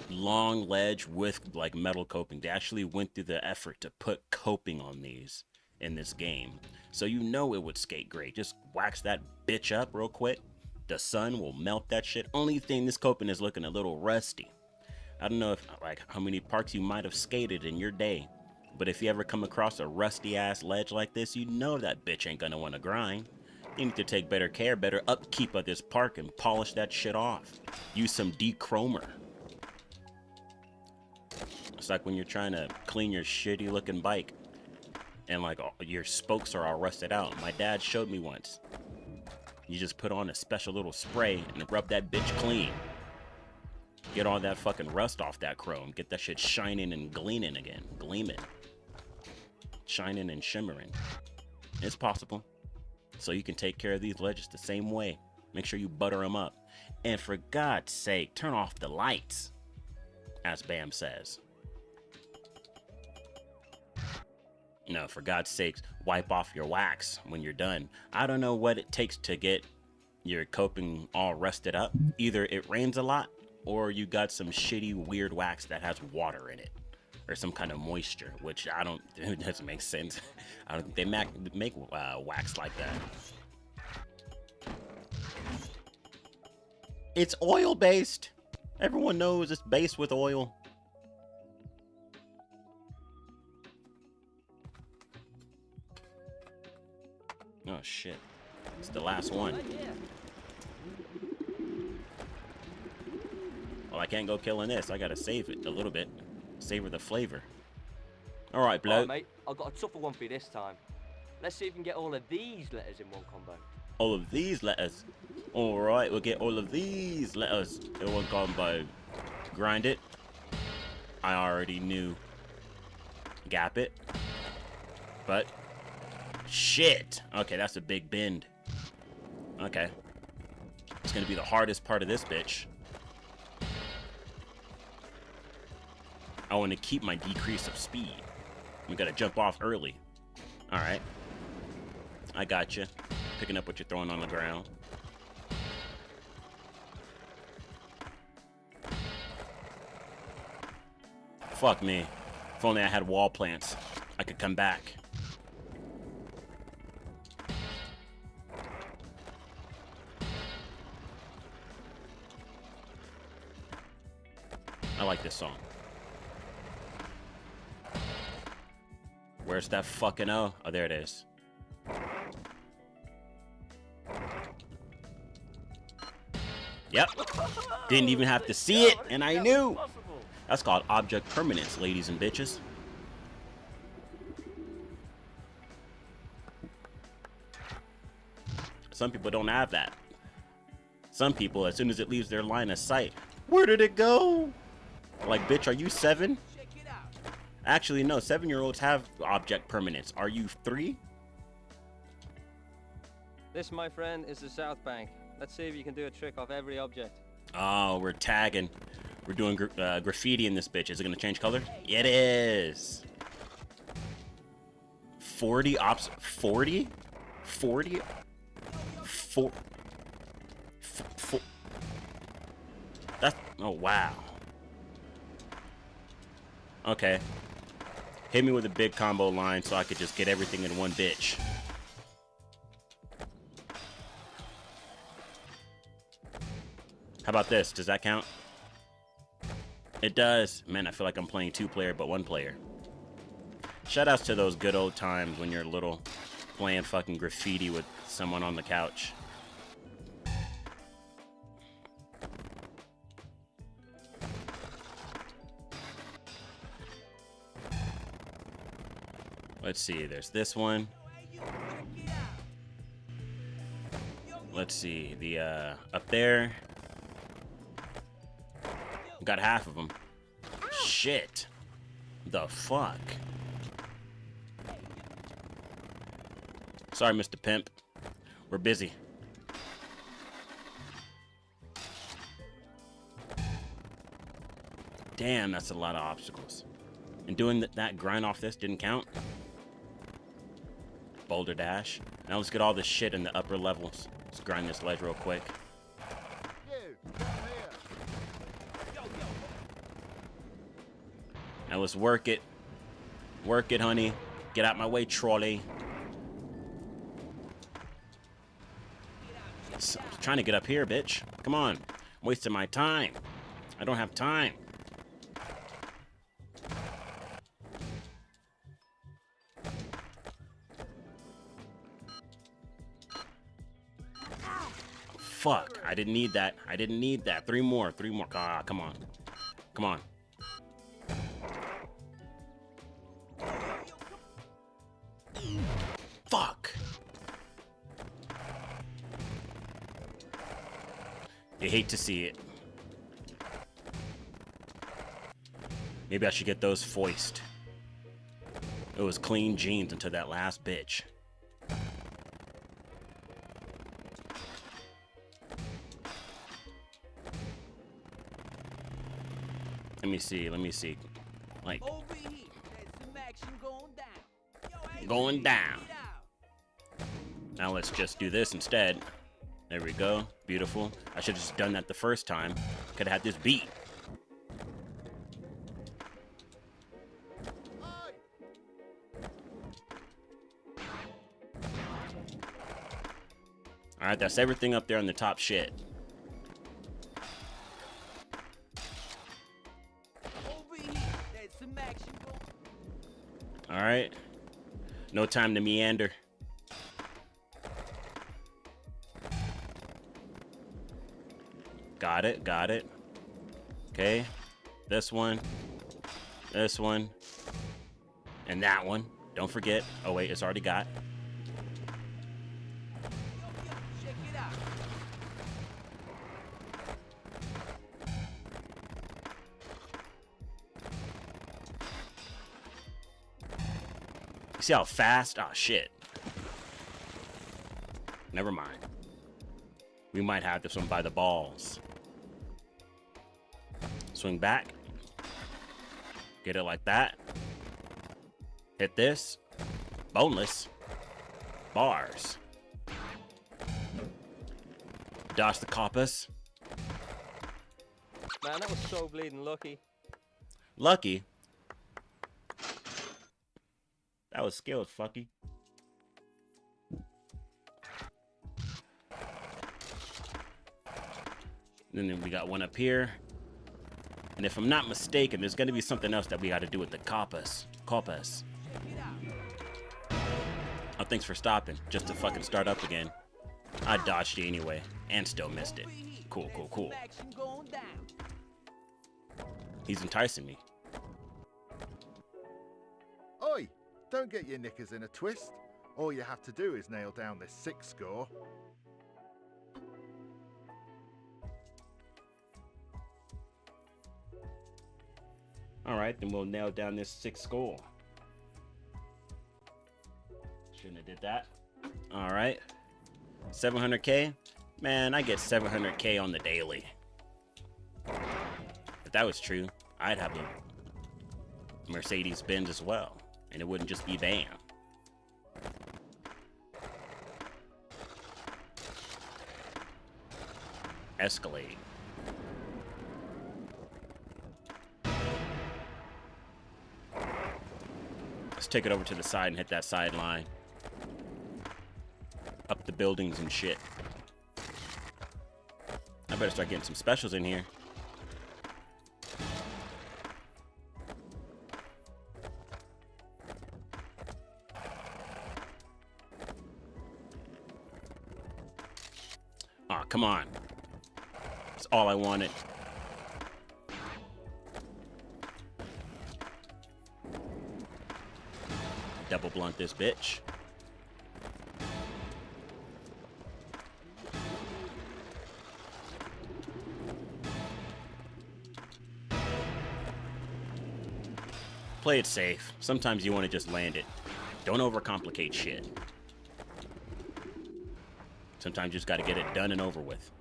long ledge with, like, metal coping. They actually went through the effort to put coping on these in this game. So you know it would skate great. Just wax that bitch up real quick. The sun will melt that shit. Only thing, this coping is looking a little rusty. I don't know if, like, how many parks you might have skated in your day, but if you ever come across a rusty ass ledge like this, you know that bitch ain't gonna want to grind. You need to take better care, better upkeep of this park and polish that shit off. Use some de-chromer. It's like when you're trying to clean your shitty looking bike and like your spokes are all rusted out. My dad showed me once. You just put on a special little spray and rub that bitch clean. Get all that fucking rust off that chrome. Get that shit shining and gleaming again. Gleaming. Shining and shimmering. It's possible. So you can take care of these ledges the same way. Make sure you butter them up. And for God's sake, turn off the lights. As Bam says. No, for God's sakes, wipe off your wax when you're done. I don't know what it takes to get your coping all rusted up. Either it rains a lot, or you got some shitty, weird wax that has water in it. Or some kind of moisture, which it doesn't make sense. I don't think they make wax like that. It's oil-based. Everyone knows it's based with oil. Oh shit. It's the last one. Well, I can't go killing this. I gotta save it a little bit. Savor the flavor. Alright, bloke. Alright, mate. I've got a tougher one for you this time. Let's see if we can get all of these letters in one combo. All of these letters? Alright, we'll get all of these letters in one combo. Grind it. I already knew. Gap it. But shit. Okay, that's a big bend. Okay. It's gonna be the hardest part of this bitch. I want to keep my decrease of speed. We gotta jump off early. Alright. I got you. Picking up what you're throwing on the ground. Fuck me. If only I had wall plants, I could come back. I like this song. Where's that fucking O? Oh, there it is. Yep. Didn't even have to see it, and I knew. That's called object permanence, ladies and bitches. Some people don't have that. Some people, as soon as it leaves their line of sight, where did it go? Like, bitch, are you 7? Actually, no, 7-year-olds have object permanence. Are you 3? This, my friend, is the South Bank. Let's see if you can do a trick off every object. Oh, we're tagging. We're doing graffiti in this bitch. Is it gonna change color? It is. 40 ops. 40? 40? 4. That's. Oh, wow. Okay. Hit me with a big combo line so I could just get everything in one bitch. How about this? Does that count? It does. Man, I feel like I'm playing 2-player, but 1-player. Shoutouts to those good old times when you're little, playing fucking graffiti with someone on the couch. Let's see, there's this one. Let's see, the, up there. Got half of them. Shit. The fuck? Sorry, Mr. Pimp. We're busy. Damn, that's a lot of obstacles. And doing that grind off this didn't count? Boulder dash. Now let's get all this shit in the upper levels. Let's grind this ledge real quick. Now let's work it. Work it, honey. Get out my way, trolley. I'm trying to get up here, bitch. Come on. I'm wasting my time. I don't have time. Fuck. I didn't need that. I didn't need that. 3 more. 3 more. Ah, come on. Come on. Fuck. You hate to see it. Maybe I should get those foist. It was clean jeans until that last bitch. Let me see, let me see. Like, going down. Now let's just do this instead. There we go. Beautiful. I should have just done that the first time. Could have had this beat. Alright, that's everything up there on the top shit. Alright. No time to meander. Got it, got it. Okay. This one. This one. And that one. Don't forget. Oh wait, it's already got. See how fast? Oh, shit. Never mind. We might have this one by the balls. Swing back. Get it like that. Hit this. Boneless. Bars. Dodge the coppers. Man, that was so bleeding lucky. Lucky? That was skilled, fucky. And then we got one up here. And if I'm not mistaken, there's gonna be something else that we gotta do with the coppers. Coppers. Oh, thanks for stopping. Just to fucking start up again. I dodged you anyway. And still missed it. Of Cool, cool, cool. Action going down. He's enticing me. Oi! Don't get your knickers in a twist. All you have to do is nail down this 6 score. Alright, then we'll nail down this 6 score. Shouldn't have did that. Alright. 700k? Man, I get 700k on the daily. If that was true, I'd have a Mercedes-Benz as well. And it wouldn't just be BAM. Escalade. Let's take it over to the side and hit that sideline. Up the buildings and shit. I better start getting some specials in here. Aw, come on. That's all I wanted. Double blunt this bitch. Play it safe. Sometimes you want to just land it. Don't overcomplicate shit. Sometimes you just got to get it done and over with.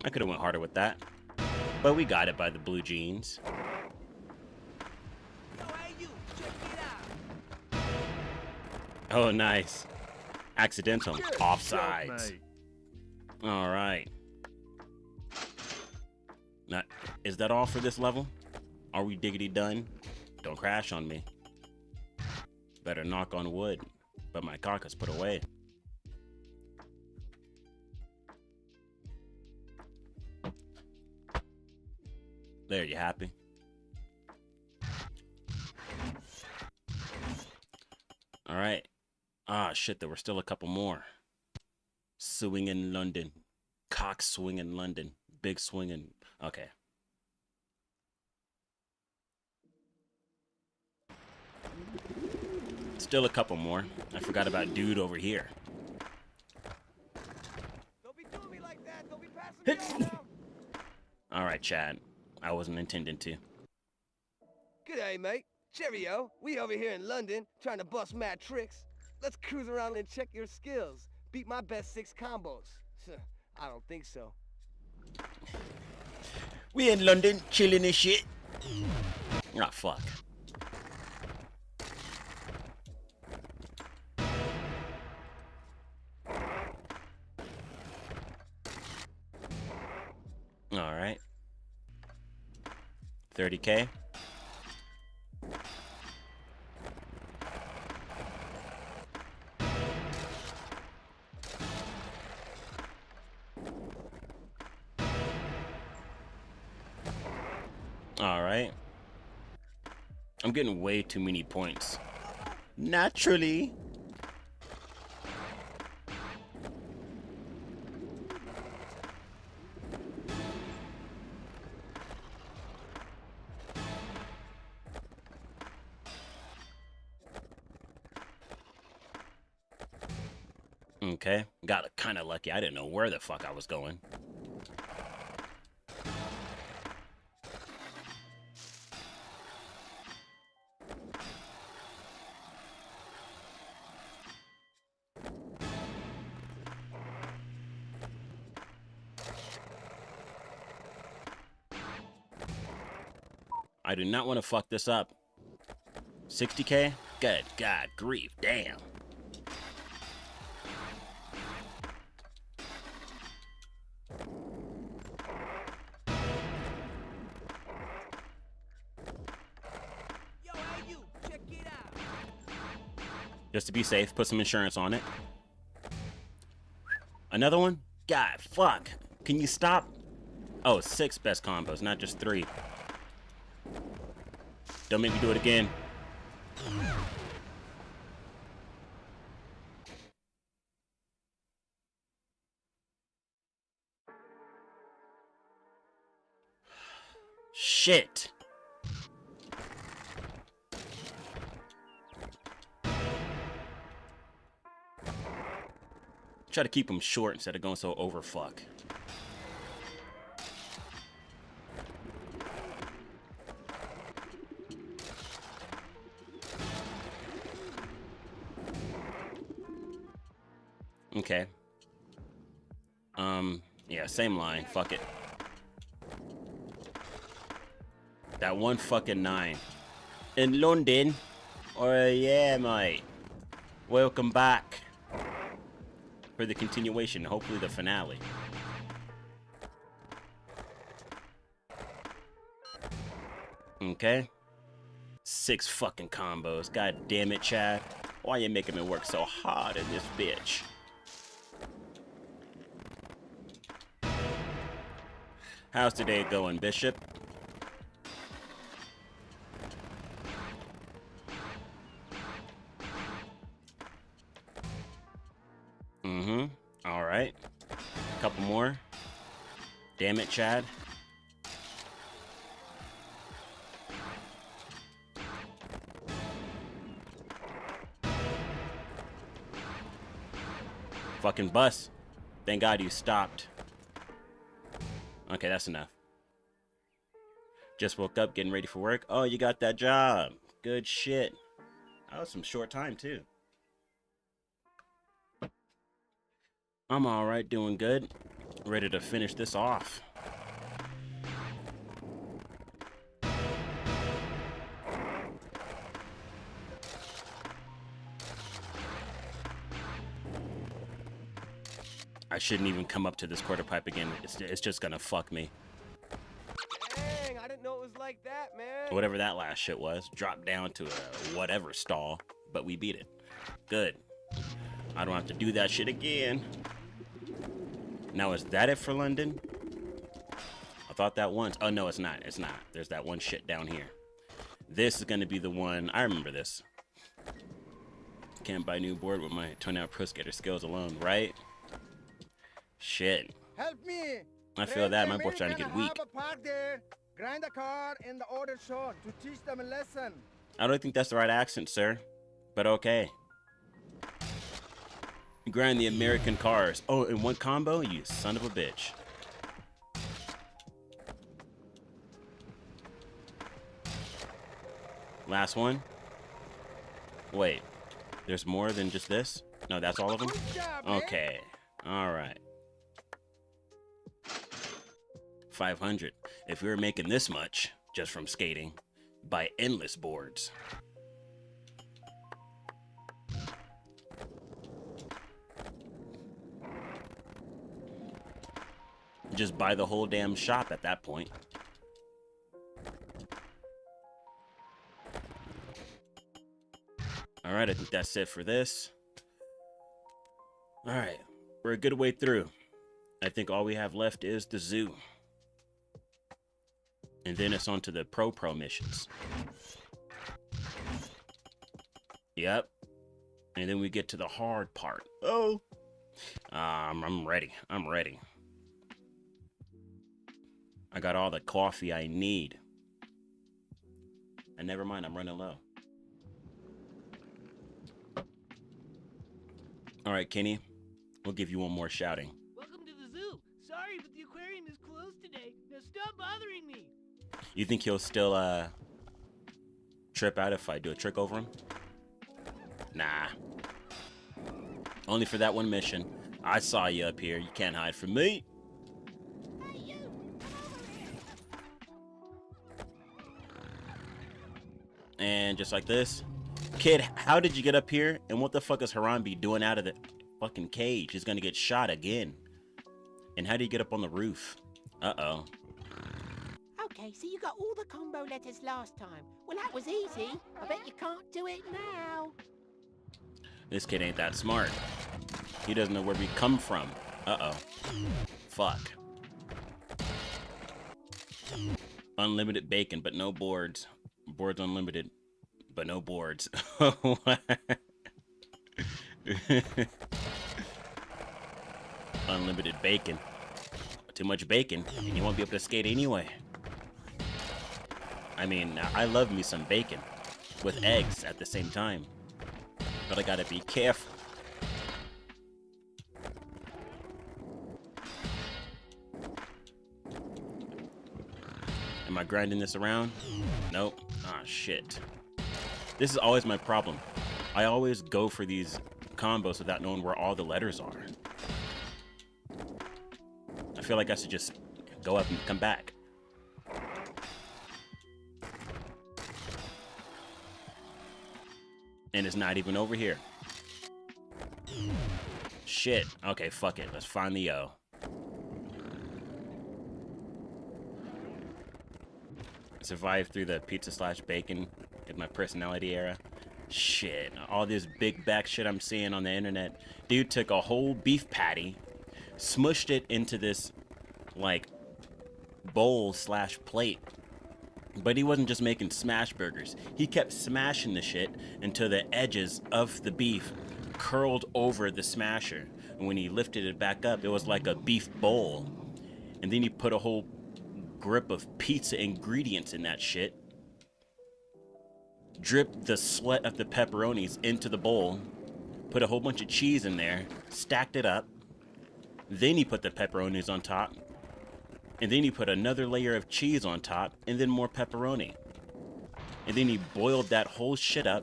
I could have went harder with that, but we got it by the blue jeans. Oh, nice. Accidental. Offsides. All right. Now, is that all for this level? Are we diggity done? Don't crash on me. Better knock on wood, but my cock is put away. There, you happy? All right. Ah, shit, there were still a couple more. Swing in London. Cock swing in London. Big swing in... Okay. Still a couple more. I forgot about dude over here. Don't be doing me like that. Don't be passing me around. All right, Chad. I wasn't intending to. G'day, mate. Cheerio. We over here in London, trying to bust mad tricks. Let's cruise around and check your skills. Beat my best 6 combos. I don't think so. We in London, chilling and shit. Ah, fuck. All right. 30K. All right. I'm getting way too many points. Naturally. Okay, got kind of lucky. I didn't know where the fuck I was going. I do not want to fuck this up. 60K? Good God, grief, damn. Just to be safe, put some insurance on it. Another one? God, fuck. Can you stop? Oh, 6 best combos, not just 3. Don't make me do it again. Shit. Try to keep them short instead of going so overfuck. Okay. Yeah, same line. Fuck it. That one fucking 9. In London? Oh, yeah, mate. Welcome back. For the continuation, hopefully the finale. Okay. 6 fucking combos. God damn it, Chad. Why you making me work so hard in this bitch? How's today going, Bishop? All right. Couple more. Damn it, Chad. Fucking bus. Thank God you stopped. Okay, that's enough. Just woke up, getting ready for work. Oh, you got that job. Good shit. That was some short time, too. I'm alright, doing good. Ready to finish this off. I shouldn't even come up to this quarter pipe again. It's just gonna fuck me. Dang, I didn't know it was like that, man. Whatever that last shit was, dropped down to a whatever stall, but we beat it. Good. I don't have to do that shit again. Now, is that it for London? I thought that once. Oh, no, it's not. It's not. There's that one shit down here. This is going to be the one. I remember this. Can't buy a new board with my 20-hour pro skater skills alone, right? Shit. Help me. I feel that. My board's trying to get weak. Park there. Grind a car in the order shown to teach them a lesson. I don't think that's the right accent, sir. But okay. Grind the American cars. Oh, in one combo? You son of a bitch. Last one. Wait. There's more than just this? No, that's all of them? Okay. All right. 500. If we were making this much just from skating, buy endless boards. Just buy the whole damn shop at that point. All right, I think that's it for this. All right, we're a good way through. I think all we have left is the zoo. And then it's on to the pro missions. Yep. And then we get to the hard part. Oh. I'm ready. I'm ready. I got all the coffee I need. And never mind, I'm running low. All right, Kenny. We'll give you one more shouting. Welcome to the zoo. Sorry, but the aquarium is closed today. Now stop bothering me. You think he'll still, trip out if I do a trick over him? Nah. Only for that one mission. I saw you up here. You can't hide from me. Hey, you. And just like this. Kid, how did you get up here? And what the fuck is Harambe doing out of the fucking cage? He's gonna get shot again. And how do you get up on the roof? Uh-oh. Okay, so you got all the combo letters last time. Well, that was easy. I bet you can't do it now. This kid ain't that smart. He doesn't know where we come from. Uh-oh. Fuck. Unlimited bacon, but no boards. Boards unlimited, but no boards. Unlimited bacon. Too much bacon, and you won't be able to skate anyway. I mean, I love me some bacon with eggs at the same time, but I gotta be careful. Am I grinding this around? Nope. Ah, shit. This is always my problem. I always go for these combos without knowing where all the letters are. I feel like I should just go up and come back. And it's not even over here. Shit. Okay, fuck it. Let's find the O. Survived through the pizza/bacon in my personality era. Shit. All this big back shit I'm seeing on the internet. Dude took a whole beef patty, smushed it into this, like, bowl/plate. But he wasn't just making smash burgers. He kept smashing the shit until the edges of the beef curled over the smasher. And when he lifted it back up, it was like a beef bowl. And then he put a whole grip of pizza ingredients in that shit. Dripped the sweat of the pepperonis into the bowl. Put a whole bunch of cheese in there. Stacked it up. Then he put the pepperonis on top. And then he put another layer of cheese on top, and then more pepperoni. And then he boiled that whole shit up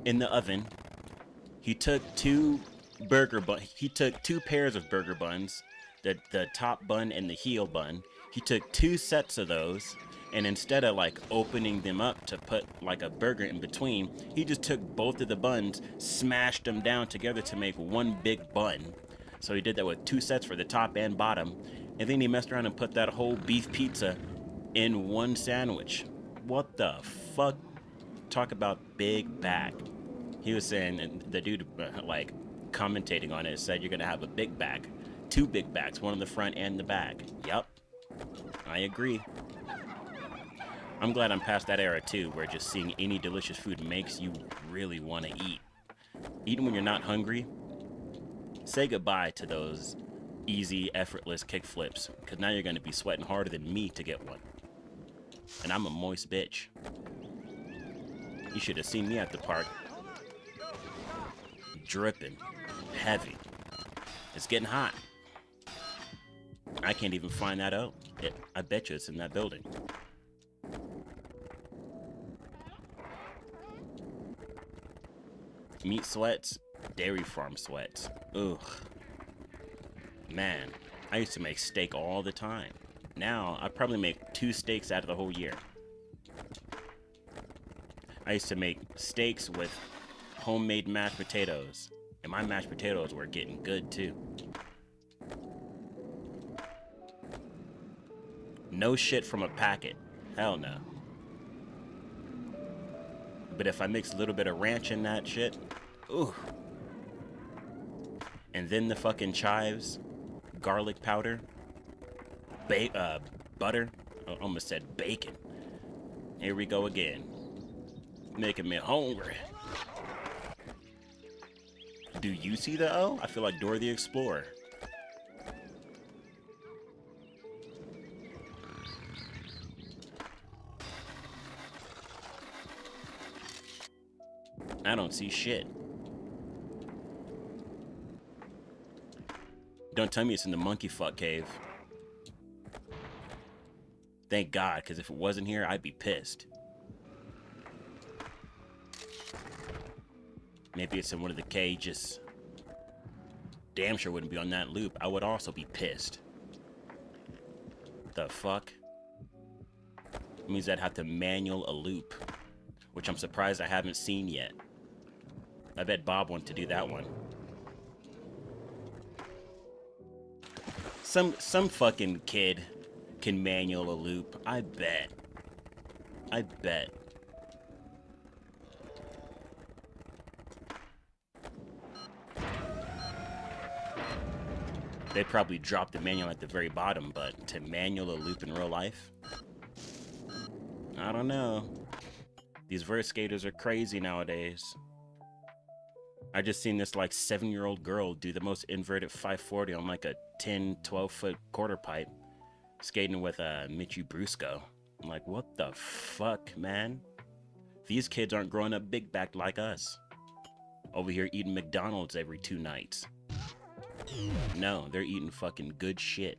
in the oven. He took two pairs of burger buns, the top bun and the heel bun. He took 2 sets of those, and instead of like opening them up to put like a burger in between, he just took both of the buns, smashed them down together to make one big bun. So he did that with 2 sets for the top and bottom. And then he messed around and put that whole beef pizza in one sandwich. What the fuck? Talk about big back. He was saying, and the dude, like, commentating on it, said you're gonna have a big back. 2 big backs, one in the front and the back. Yup. I agree. I'm glad I'm past that era too, where just seeing any delicious food makes you really want to eat. Even when you're not hungry, say goodbye to those easy, effortless kick flips, because now you're going to be sweating harder than me to get one. And I'm a moist bitch. You should have seen me at the park. Dripping. Heavy. It's getting hot. I can't even find that out. I bet you it's in that building. Meat sweats, dairy farm sweats. Ugh. Man, I used to make steak all the time. Now, I probably make 2 steaks out of the whole year. I used to make steaks with homemade mashed potatoes. And my mashed potatoes were getting good too. No shit from a packet. Hell no. But if I mix a little bit of ranch in that shit, ooh. And then the fucking chives, garlic powder, butter. I almost said bacon. Here we go again. Making me hungry. Do you see the O? I feel like Dora the Explorer. I don't see shit. Don't tell me it's in the monkey fuck cave. Thank God, because if it wasn't here, I'd be pissed. Maybe it's in one of the cages. Damn sure wouldn't be on that loop. I would also be pissed. The fuck? It means I'd have to manual a loop, which I'm surprised I haven't seen yet. I bet Bob wanted to do that one. Some fucking kid can manual a loop. I bet. I bet. they probably dropped the manual at the very bottom, but to manual a loop in real life? I don't know. These vert skaters are crazy nowadays. I just seen this like 7-year-old girl do the most inverted 540 on like a 10, 12-foot quarter pipe, skating with a Michi Brusco. I'm like, what the fuck, man? These kids aren't growing up big backed like us. Over here eating McDonald's every 2 nights. No, they're eating fucking good shit.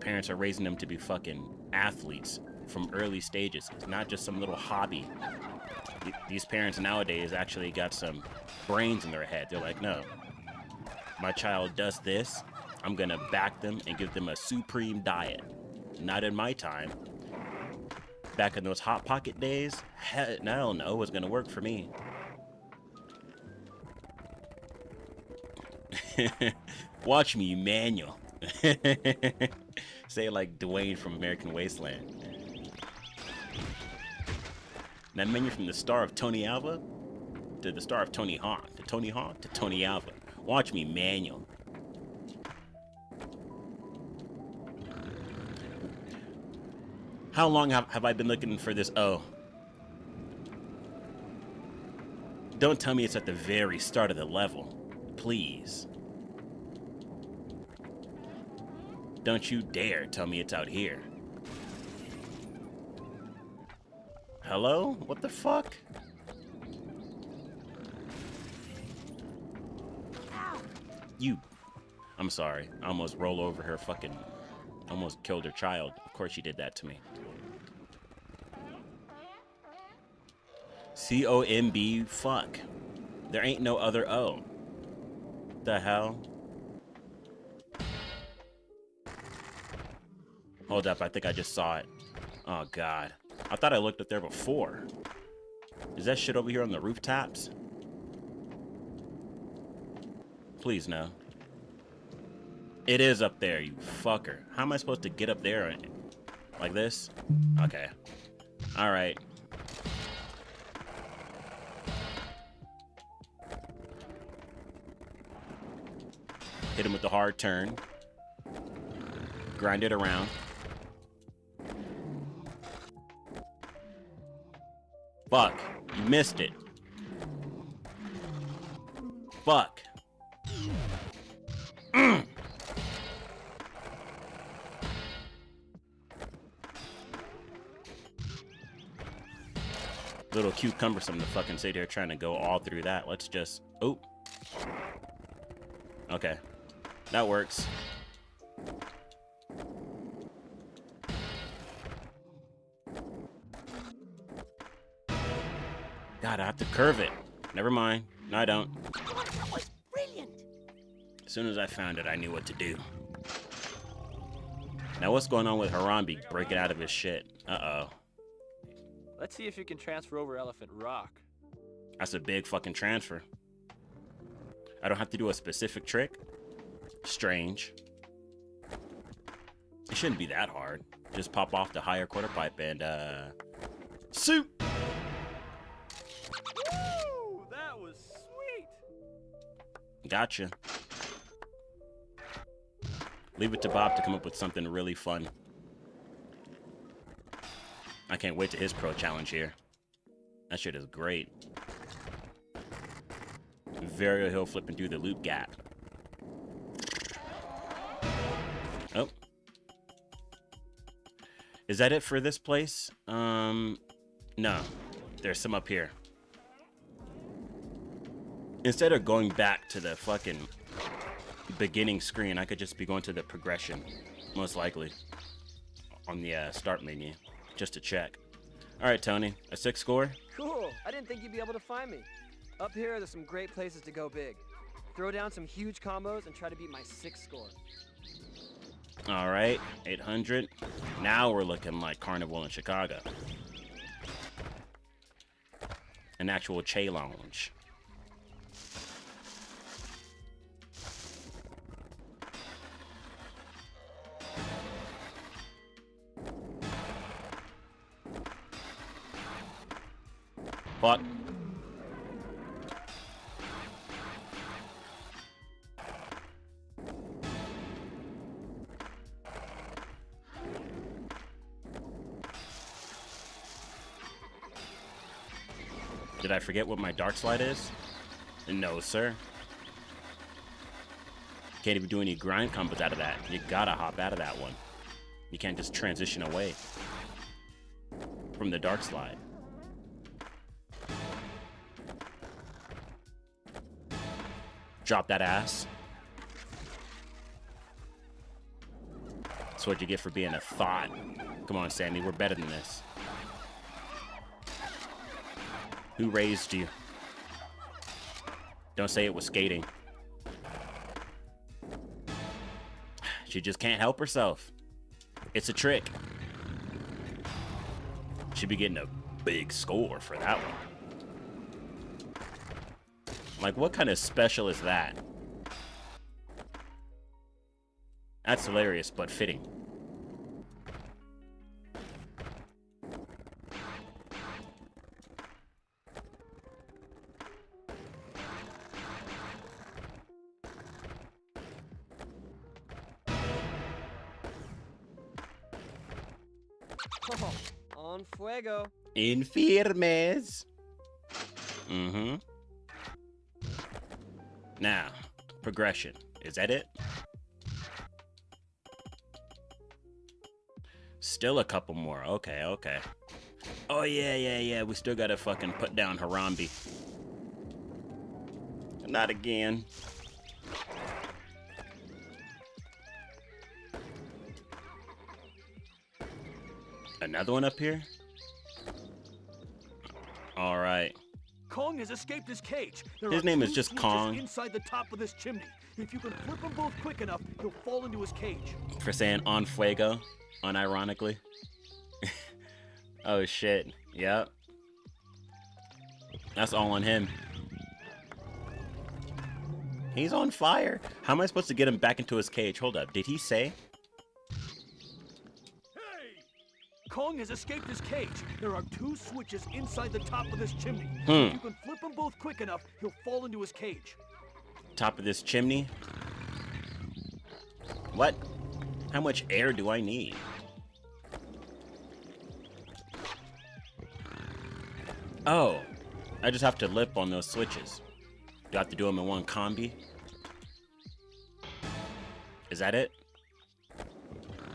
Parents are raising them to be fucking athletes from early stages. It's not just some little hobby. These parents nowadays actually got some brains in their head. They're like, no, my child does this, I'm gonna back them and give them a supreme diet. Not in my time. Back in those Hot Pocket days, hell no, it was gonna work for me. Watch me, manual. Say it like Dwayne from American Wasteland. That menu from the star of Tony Alva to the star of Tony Hawk, to Tony Hawk to Tony Alva. Watch me, manual. How long have I been looking for this? Oh. Don't tell me it's at the very start of the level. Please. Don't you dare tell me it's out here. Hello? What the fuck? You. I'm sorry. I almost rolled over her fucking... Almost killed her child. Of course she did that to me. C-O-M-B, fuck. There ain't no other O. The hell? Hold up, I think I just saw it. Oh god. I thought I looked up there before. Is that shit over here on the rooftops? Please no. It is up there, you fucker. How am I supposed to get up there? Like this? Okay. Alright. Hit him with the hard turn. Grind it around. Fuck. You missed it. Fuck. Little cute cumbersome to fucking sit here trying to go all through that. Let's just... Oh. Okay. That works. God, I have to curve it. Never mind. No, I don't. That was brilliant. As soon as I found it, I knew what to do. Now, what's going on with Harambe breaking out of his shit? Uh-oh. Let's see if you can transfer over Elephant Rock. That's a big fucking transfer. I don't have to do a specific trick. Strange. It shouldn't be that hard. Just pop off the higher quarter pipe and, suit! Woo! That was sweet! Gotcha. Leave it to Bob to come up with something really fun. I can't wait to his pro challenge here. That shit is great. Varial hill flipping through the loop gap. Oh. Is that it for this place? No. There's some up here. Instead of going back to the fucking beginning screen, I could just be going to the progression. Most likely. On the start menu. Just to check. Alright, Tony. A 6 score? Cool. I didn't think you'd be able to find me. Up here, there's some great places to go big. Throw down some huge combos and try to beat my 6 score. Alright, 800. Now we're looking like Carnival in Chicago. An actual challenge. Fuck. Did I forget what my dark slide is? No, sir. Can't even do any grind combos out of that. You gotta hop out of that one. You can't just transition away from the dark slide. Drop that ass. That's what you get for being a thought. Come on, Sammy, we're better than this. Who raised you? Don't say it was skating. She just can't help herself. It's a trick. She'd be getting a big score for that one. Like, what kind of special is that? That's hilarious, but fitting. Oh, on fuego. Infirmes. Mm-hmm. Now, progression. Is that it? Still a couple more. Okay, okay. Oh, yeah. We still gotta fucking put down Harambe. Not again. Another one up here? All right. Kong has escaped his cage. His name is just Kong. Inside the top of this chimney. If you can flip them both quick enough, he'll fall into his cage. For saying on fuego, unironically. Oh shit. Yep. That's all on him. He's on fire. How am I supposed to get him back into his cage? Hold up. Did he say? Kong has escaped his cage. There are 2 switches inside the top of this chimney. Hmm. If you can flip them both quick enough, he'll fall into his cage. Top of this chimney? What? How much air do I need? Oh, I just have to lip on those switches. Do I have to do them in one combi? Is that it?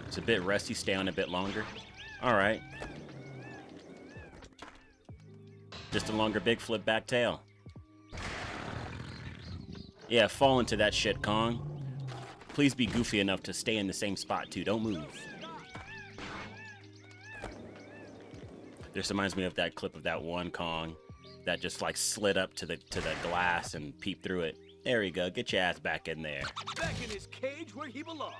It's a bit rusty, stay on a bit longer. All right. Just a longer big flip back tail. Yeah, fall into that shit, Kong. Please be goofy enough to stay in the same spot too. Don't move. This reminds me of that clip of that one Kong that just like slid up to the glass and peeped through it. There you go. Get your ass back in there. Back in his cage where he belongs.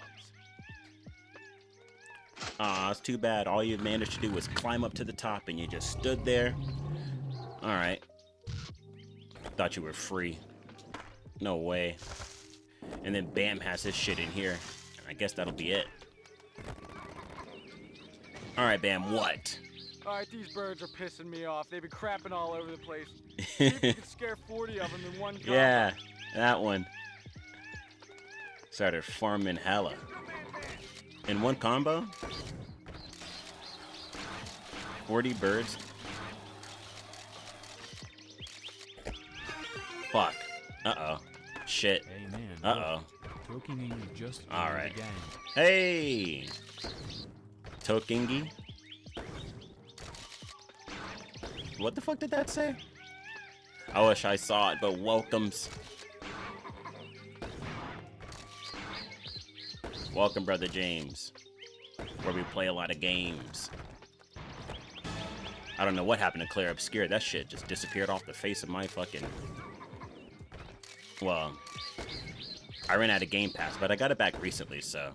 Aw, it's too bad. All you managed to do was climb up to the top and you just stood there. Alright. Thought you were free. No way. And then Bam has his shit in here. I guess that'll be it. Alright, Bam, what? Alright, these birds are pissing me off. They've been crapping all over the place. See if you can scare 40 of them in one combo. Yeah, that one. Started farming hella. In one combo? 40 birds? Fuck. Uh-oh. Shit. Hey man. Uh-oh. Talking just alright. game. Hey! Tokingi? What the fuck did that say? I wish I saw it, but welcomes. Welcome, Brother James, where we play a lot of games. I don't know what happened to Claire Obscure. That shit just disappeared off the face of my fucking... Well, I ran out of Game Pass, but I got it back recently, so...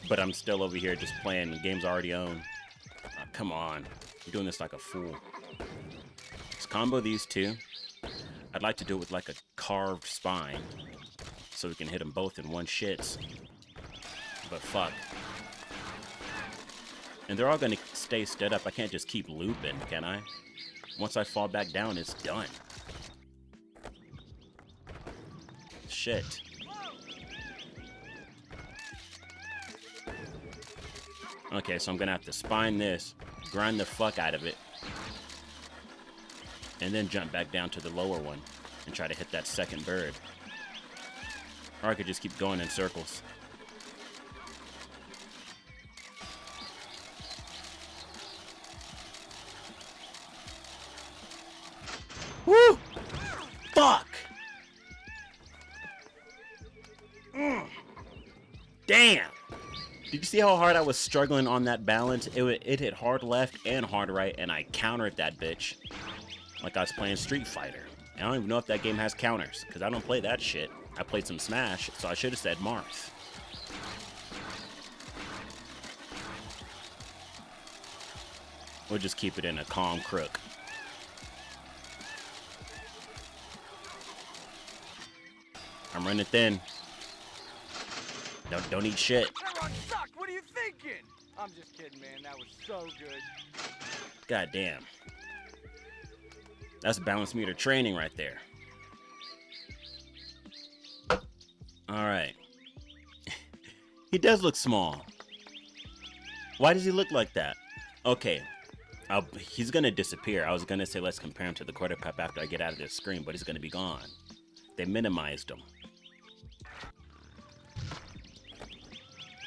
But I'm still over here just playing the games I already own. Oh, come on. I'm doing this like a fool. Let's combo these two. I'd like to do it with like a carved spine, so we can hit them both in one shits. But fuck. And they're all gonna stay stood up. I can't just keep looping, can I? Once I fall back down, it's done. Shit. Okay, so I'm gonna have to spine this, grind the fuck out of it, and then jump back down to the lower one and try to hit that second bird. Or I could just keep going in circles. Woo! Fuck! Damn! Did you see how hard I was struggling on that balance? It hit hard left and hard right, and I countered that bitch like I was playing Street Fighter. I don't even know if that game has counters, because I don't play that shit. I played some Smash, so I should have said Marth. We'll just keep it in a calm crook. I'm running thin. Don't eat shit. That run sucked. What are you thinking? I'm just kidding, man. That was so good. God damn. That's balance meter training right there. All right. He does look small. Why does he look like that? Okay. He's going to disappear. I was going to say let's compare him to the quarter pipe after I get out of this screen, but he's going to be gone. They minimized him.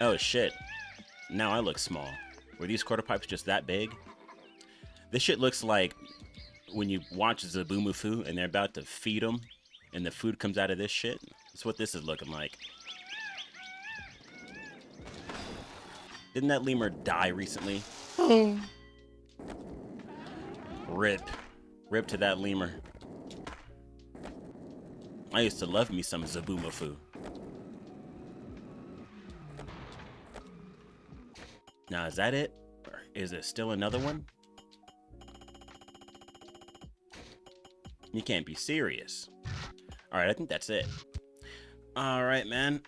Oh shit. Now I look small. Were these quarter pipes just that big? This shit looks like when you watch Zaboomafoo and they're about to feed them and the food comes out of this shit. That's what this is looking like. Didn't that lemur die recently? Rip. Rip to that lemur. I used to love me some Zaboomafoo. Now, is that it? Or is there still another one? You can't be serious. Alright, I think that's it. Alright, man.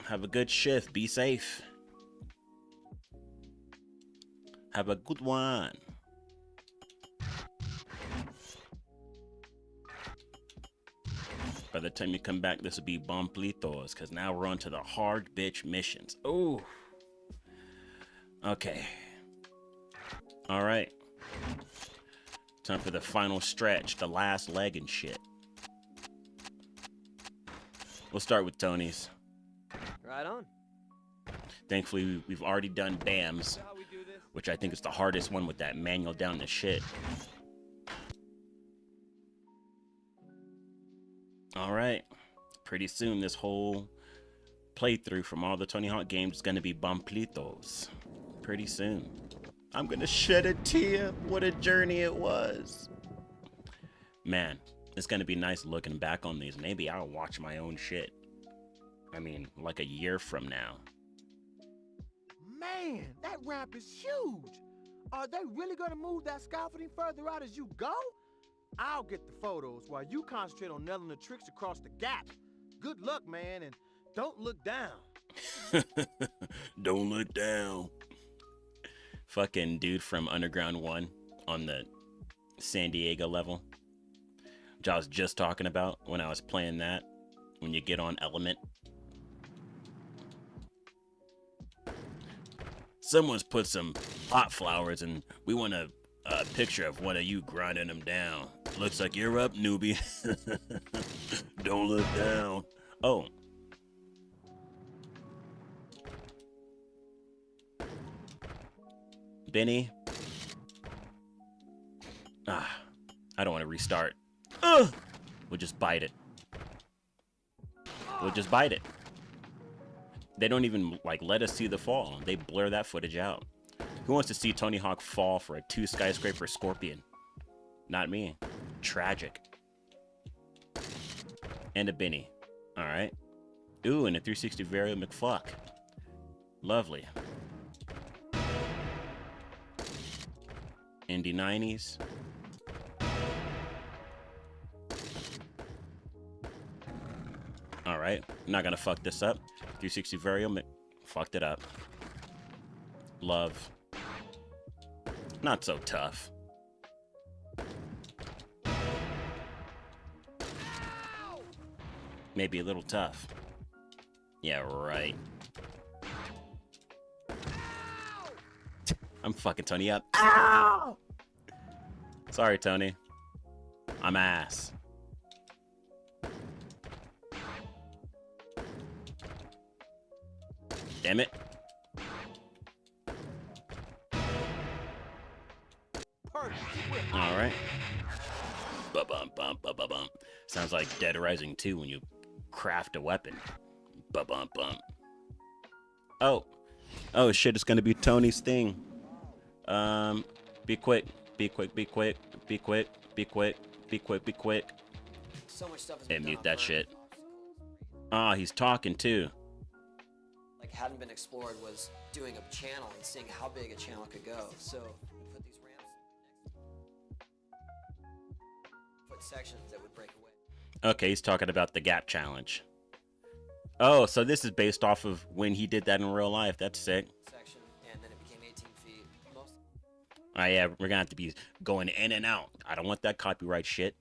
Have a good shift. Be safe. Have a good one. By the time you come back, this will be Bomplitos, because now we're on to the hard bitch missions. Ooh. Okay. All right. Time for the final stretch, the last leg and shit. We'll start with Tony's. Right on. Thankfully, we've already done Bam's, which I think is the hardest one with that manual down the shit. All right. Pretty soon, this whole playthrough from all the Tony Hawk games is going to be Bomplitos. Pretty soon. I'm gonna shed a tear. What a journey it was. Man, it's gonna be nice looking back on these. Maybe I'll watch my own shit. I mean, like a year from now. Man, that ramp is huge. Are they really gonna move that scaffolding further out as you go? I'll get the photos while you concentrate on nailing the tricks across the gap. Good luck, man, and don't look down. Don't look down. Fucking dude from Underground 1 on the San Diego level, which I was just talking about when I was playing that, when you get on Element. Someone's put some hot flowers and we want a picture of one of you grinding them down. Looks like you're up, newbie. Don't look down. Oh. Benny. I don't want to restart. We'll just bite it. We'll just bite it. They don't even like let us see the fall. They blur that footage out. Who wants to see Tony Hawk fall for a 2 skyscraper scorpion? Not me. Tragic. And a Benny. All right. Ooh, and a 360 Vario McFuck. Lovely. Indie 90s. Alright, not gonna fuck this up. 360 Vario fucked it up. Love. Not so tough. Maybe a little tough. Yeah, right. I'm fucking Tony up. Ow! Sorry, Tony. I'm ass. Damn it. All right. Ba-bum, bum, ba-ba-bum. Sounds like Dead Rising 2 when you craft a weapon. Ba-bum, bum. Oh. Oh, shit, it's gonna be Tony's thing. Be quick. Be quick, be quick. Be quick, be quick. Be quick, be quick. So much stuff has And been mute done that on shit. Ah, he's talking too. like hadn't been explored was doing a channel and seeing how big a channel could go. So we put these ramps put sections that would break away. Okay, he's talking about the gap challenge. Oh, so this is based off of when he did that in real life. That's sick. Section, and then it became 18 feet. Most Oh yeah, we're gonna have to be going in and out. I don't want that copyright shit.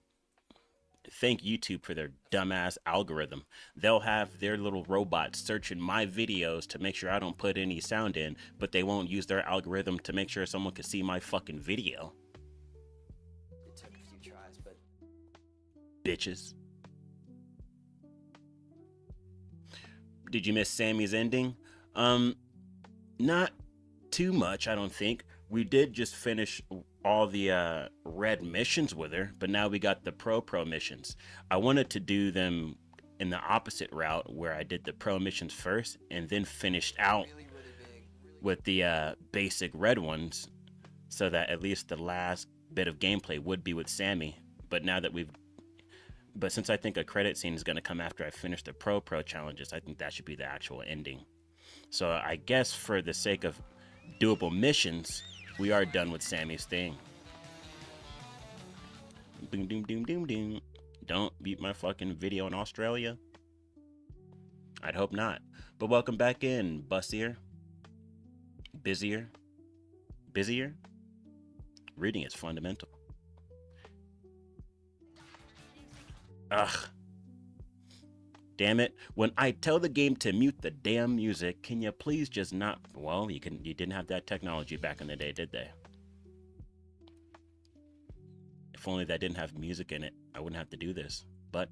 Thank YouTube for their dumbass algorithm. They'll have their little robots searching my videos to make sure I don't put any sound in, but they won't use their algorithm to make sure someone can see my fucking video. it took a few tries, but Bitches. Did you miss Sammy's ending? Not too much, I don't think. We did just finish all the red missions with her, but now we got the pro missions. I wanted to do them in the opposite route where I did the pro missions first and then finished out with the basic red ones, so that at least the last bit of gameplay would be with Sammy. But now that but since I think a credit scene is going to come after I finish the pro challenges, I think that should be the actual ending. So I guess for the sake of doable missions, we are done with Sammy's thing. Boom, doom, doom, doom, doom. Don't beat my fucking video in Australia. I'd hope not. But welcome back in, Bussier. Busier. Busier? Reading is fundamental. Ugh. Damn it. When I tell the game to mute the damn music, can you please just not... Well, you didn't have that technology back in the day, did they? If only that didn't have music in it, I wouldn't have to do this. But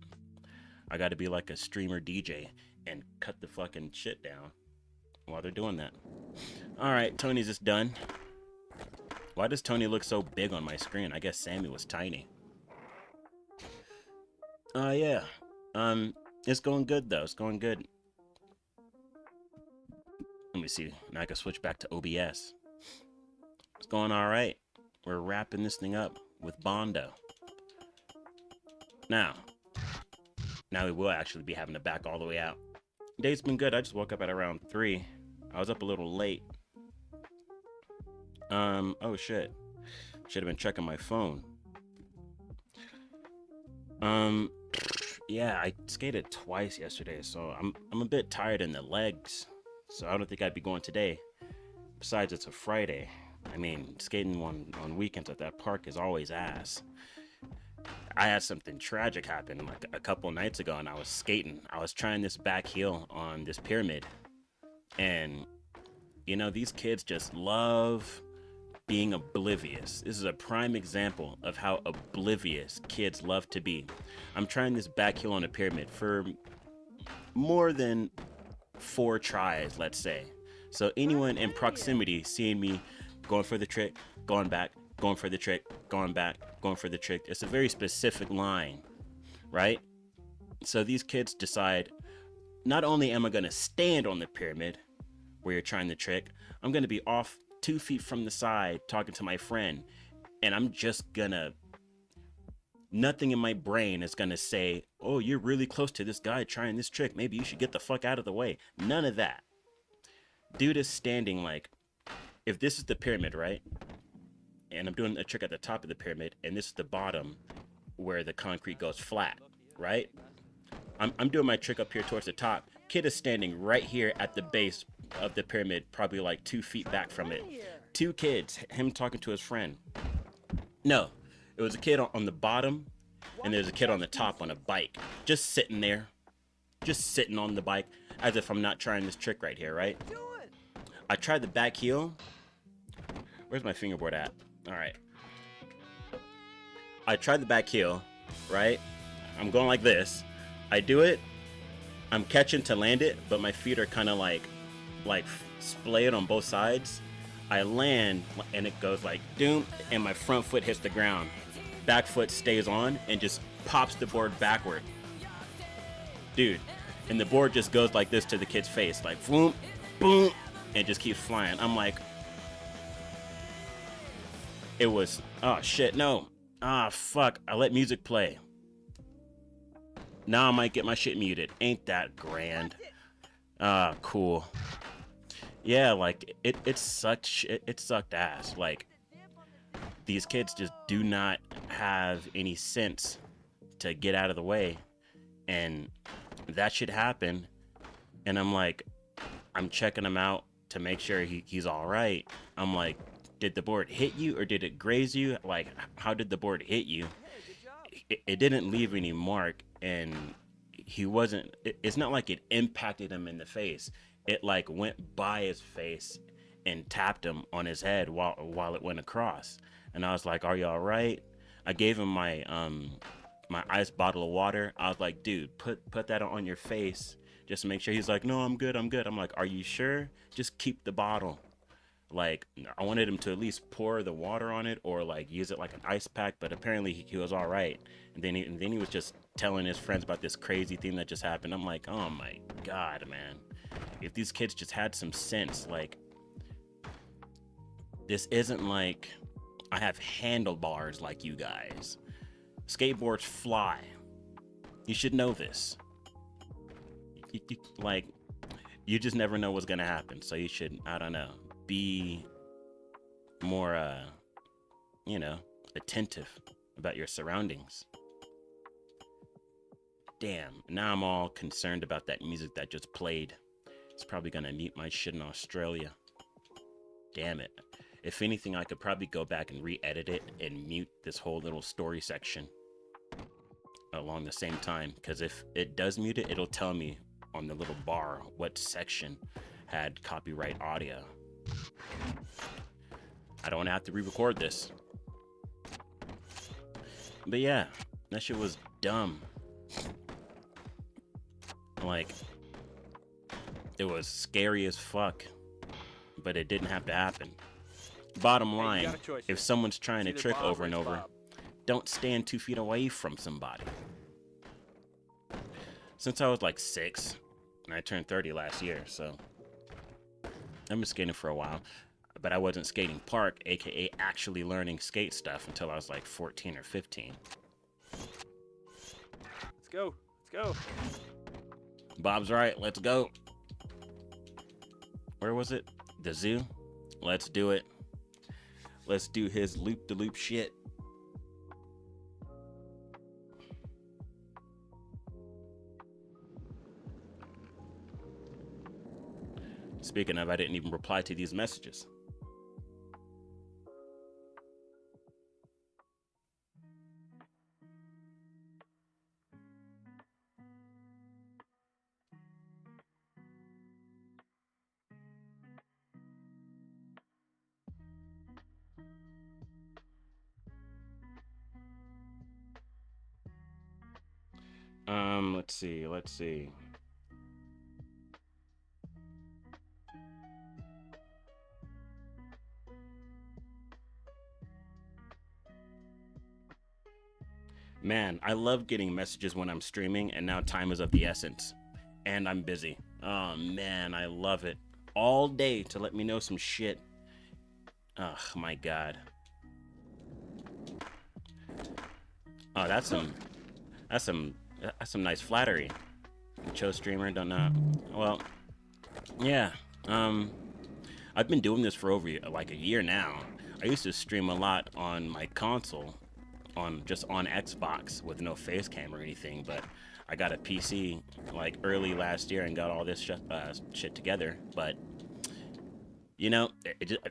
I gotta be like a streamer DJ and cut the fucking shit down while they're doing that. Alright, Tony's just done. Why does Tony look so big on my screen? I guess Sammy was tiny. Yeah. It's going good though. It's going good. Let me see. Now I can switch back to OBS. It's going all right. We're wrapping this thing up with Bondo. Now we will actually be having to back all the way out. Day's been good. I just woke up at around 3. I was up a little late. Oh shit. Should have been checking my phone. Yeah, I skated twice yesterday, so I'm a bit tired in the legs. So I don't think I'd be going today. Besides, it's a Friday. I mean, skating on weekends at that park is always ass. I had something tragic happen like a couple nights ago, and I was skating. I was trying this back heel on this pyramid, and you know, these kids just love being oblivious. This is a prime example of how oblivious kids love to be. I'm trying this back heel on a pyramid for more than 4 tries, let's say. So anyone in proximity seeing me going for the trick, going back, going for the trick, going back, going for the trick, it's a very specific line, right? So these kids decide, not only am I going to stand on the pyramid where you're trying the trick, I'm going to be off 2 feet from the side talking to my friend, and I'm just gonna, nothing in my brain is gonna say, oh, you're really close to this guy trying this trick, maybe you should get the fuck out of the way. None of that. Dude is standing like, if this is the pyramid, right, and I'm doing a trick at the top of the pyramid, and this is the bottom where the concrete goes flat, right, I'm doing my trick up here towards the top. Kid is standing right here at the base of the pyramid, probably like 2 feet back from it. 2 kids, him talking to his friend. No, it was a kid on the bottom, and there's a kid on the top on a bike, just sitting there, just sitting on the bike, as if I'm not trying this trick right here, right? I tried the back heel. Where's my fingerboard at? All right. I tried the back heel, right? I'm going like this. I do it. I'm catching to land it, but my feet are kind of like splayed on both sides. I land and it goes like doom, and my front foot hits the ground. Back foot stays on and just pops the board backward. Dude, and the board just goes like this to the kid's face, like boom, boom, and just keeps flying. I'm like, it was, oh shit, no. Ah, fuck, I let music play. Now I might get my shit muted. Ain't that grand? Ah, cool. Yeah, like, it sucked ass. Like, these kids just do not have any sense to get out of the way. And that shit happened. And I'm like, I'm checking him out to make sure he's all right. I'm like, did the board hit you or did it graze you? Like, how did the board hit you? It didn't leave any mark, and he wasn't, it's not like it impacted him in the face. It like went by his face and tapped him on his head while it went across. And I was like, are you all right? I gave him my my ice bottle of water. I was like, dude, put that on your face just to make sure. He's like, no, I'm good. I'm like, are you sure? Just keep the bottle. Like, I wanted him to at least pour the water on it or like use it like an ice pack, but apparently he was all right. And then he was just telling his friends about this crazy thing that just happened. I'm like, oh my God, man. If these kids just had some sense, like, this isn't like I have handlebars like you guys. Skateboards fly. You should know this. Like, you just never know what's gonna happen. So you should, I don't know, be more, attentive about your surroundings. Damn, now I'm all concerned about that music that just played. It's probably gonna mute my shit in Australia. Damn it. If anything, I could probably go back and re-edit it and mute this whole little story section along the same time, because if it does mute it, it'll tell me on the little bar what section had copyright audio. I don't want to have to re-record this. But yeah, that shit was dumb. Like, it was scary as fuck, but it didn't have to happen. Bottom line, if someone's trying to trick over and over, don't stand 2 feet away from somebody. Since I was like 6, and I turned 30 last year, so I've been skating for a while, but I wasn't skating park, aka actually learning skate stuff, until I was like 14 or 15. Let's go. Let's go. Bob's right. Let's go. Where was it? The zoo? Let's do it. Let's do his loop-de-loop shit. Speaking of, I didn't even reply to these messages. Let's see. Man, I love getting messages when I'm streaming, and now time is of the essence. And I'm busy. Oh man, I love it. All day to let me know some shit. Oh my God. Oh, that's some nice flattery. Cho streamer, don't know. Well, yeah. I've been doing this for over like a year now. I used to stream a lot on my console, just on Xbox with no face cam or anything, but I got a PC like early last year and got all this shit together. But you know,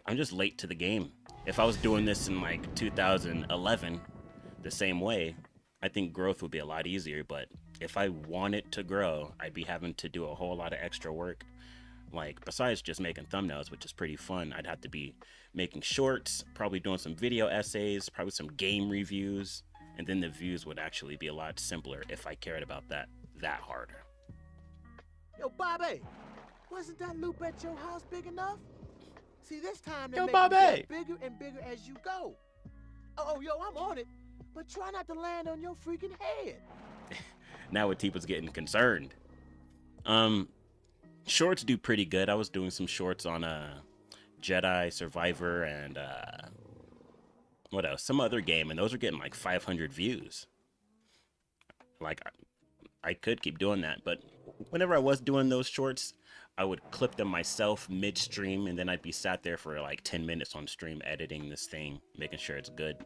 I'm just late to the game. If I was doing this in like 2011 the same way, I think growth would be a lot easier. But if I wanted to grow, I'd be having to do a whole lot of extra work. Like, besides just making thumbnails, which is pretty fun, I'd have to be making shorts, probably doing some video essays, probably some game reviews, and then the views would actually be a lot simpler if I cared about that hard. Yo, Bobby, wasn't that loop at your house big enough? See, this time they Yo, make Bobby. it get bigger and bigger as you go. Oh, yo, I'm on it, but try not to land on your freaking head. Now Atipa's getting concerned. Shorts do pretty good. I was doing some shorts on Jedi Survivor and what else? Some other game, and those are getting like 500 views. Like, I could keep doing that, but whenever I was doing those shorts, I would clip them myself mid-stream, and then I'd be sat there for like 10 minutes on stream editing this thing, making sure it's good.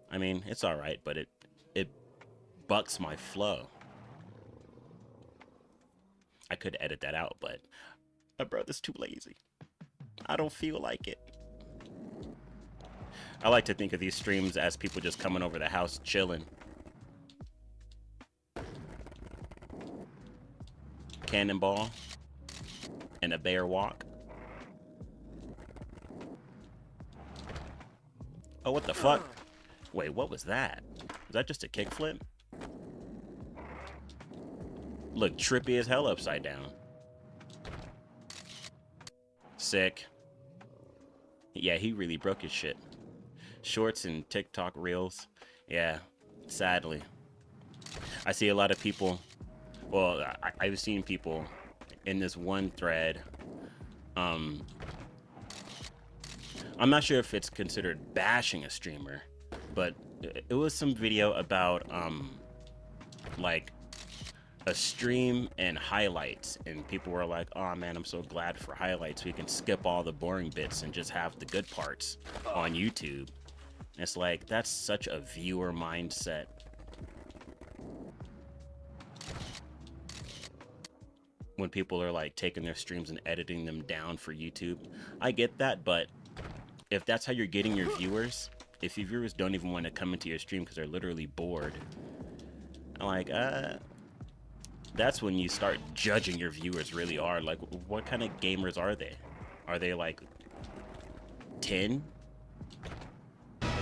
I mean, it's all right, but it bucks my flow. I could edit that out, but my brother's too lazy. I don't feel like it. I like to think of these streams as people just coming over the house chilling. Cannonball and a bear walk. Oh, what the fuck? Wait, what was that? Was that just a kickflip? Look trippy as hell upside down. Sick. Yeah, he really broke his shit. Shorts and TikTok reels. Yeah, sadly. I see a lot of people. Well, I've seen people in this one thread. I'm not sure if it's considered bashing a streamer, but it was some video about like a stream and highlights, and people were like, oh man, I'm so glad for highlights. We can skip all the boring bits and just have the good parts on YouTube. And it's like, that's such a viewer mindset. When people are like taking their streams and editing them down for YouTube. I get that, but if that's how you're getting your viewers, if your viewers don't even want to come into your stream because they're literally bored, I'm like, that's when you start judging your viewers really hard. Like, what kind of gamers are they? Are they like 10?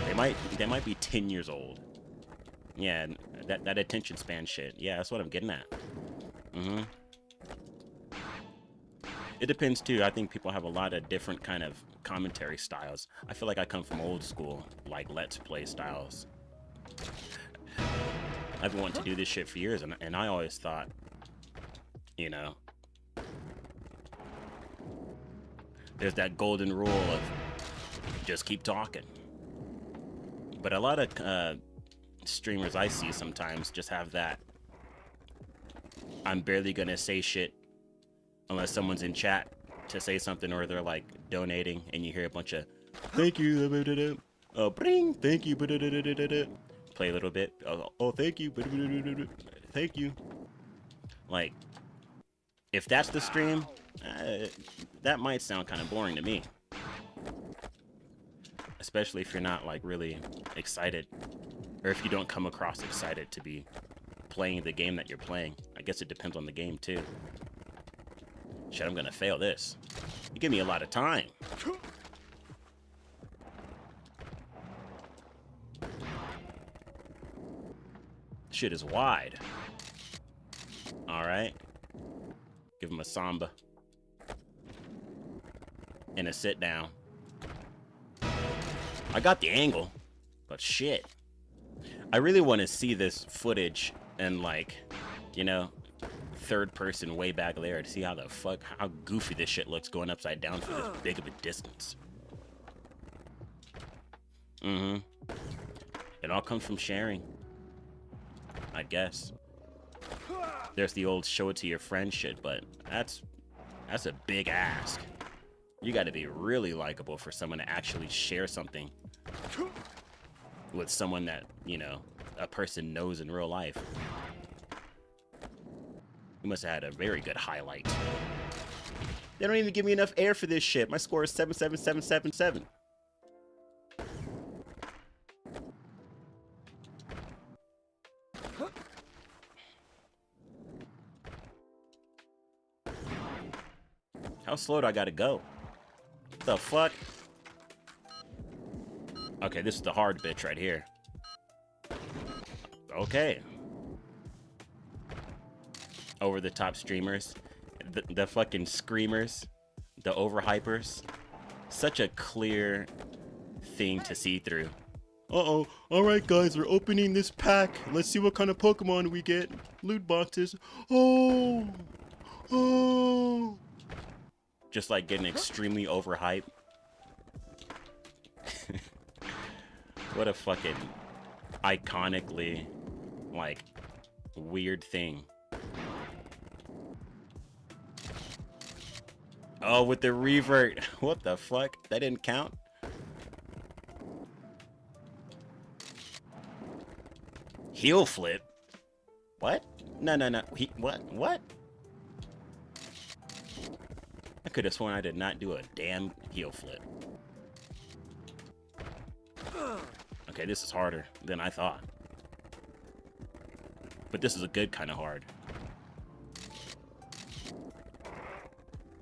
They might be 10 years old. Yeah, that attention span shit. Yeah, that's what I'm getting at. It depends too. I think people have a lot of different kind of commentary styles. I feel like I come from old school, like Let's Play styles. I've been wanting to do this shit for years, and I always thought, you know, there's that golden rule of just keep talking. But a lot of streamers I see sometimes just have that, I'm barely gonna say shit unless someone's in chat to say something, or they're like donating and you hear a bunch of thank you, bring, thank you, play a little bit, oh thank you, thank you. Like, if that's the stream, that might sound kind of boring to me, especially if you're not like really excited, or if you don't come across excited to be playing the game that you're playing. I guess it depends on the game too. Shit, I'm gonna fail this. You give me a lot of time. Shit is wide. Alright. Give him a samba. And a sit down. I got the angle, but shit. I really want to see this footage and, like, you know, third person way back there to see how goofy this shit looks going upside down for this big of a distance. It all comes from sharing, I guess. There's the old show it to your friend shit, but that's a big ask. You got to be really likable for someone to actually share something with someone that, you know, a person knows in real life. You must have had a very good highlight. They don't even give me enough air for this shit. My score is 77777. How slow do I gotta go? What the fuck? Okay, this is the hard bitch right here. Okay. Over the top streamers, the fucking screamers, the overhypers. Such a clear thing to see through. Uh-oh. Alright guys, we're opening this pack. Let's see what kind of Pokemon we get. Loot boxes. Oh. Oh. Just like getting extremely overhyped. What a fucking iconically, like, weird thing. Oh, with the revert. What the fuck? That didn't count? Heel flip? What? No. What? I could have sworn I did not do a damn heel flip. Okay, this is harder than I thought. But this is a good kind of hard.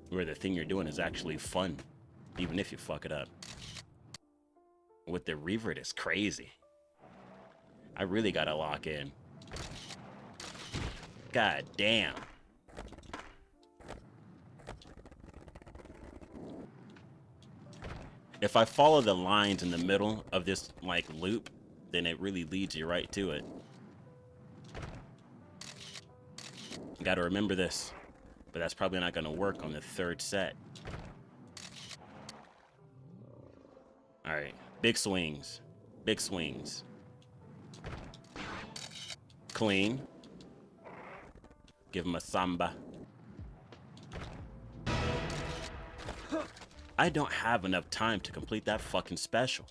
Where the thing you're doing is actually fun, even if you fuck it up. With the revert is crazy. I really gotta lock in. God damn. If I follow the lines in the middle of this like loop, then it really leads you right to it. Gotta remember this, but that's probably not gonna work on the third set. All right, big swings, big swings. Clean. Give him a samba. I don't have enough time to complete that fucking special.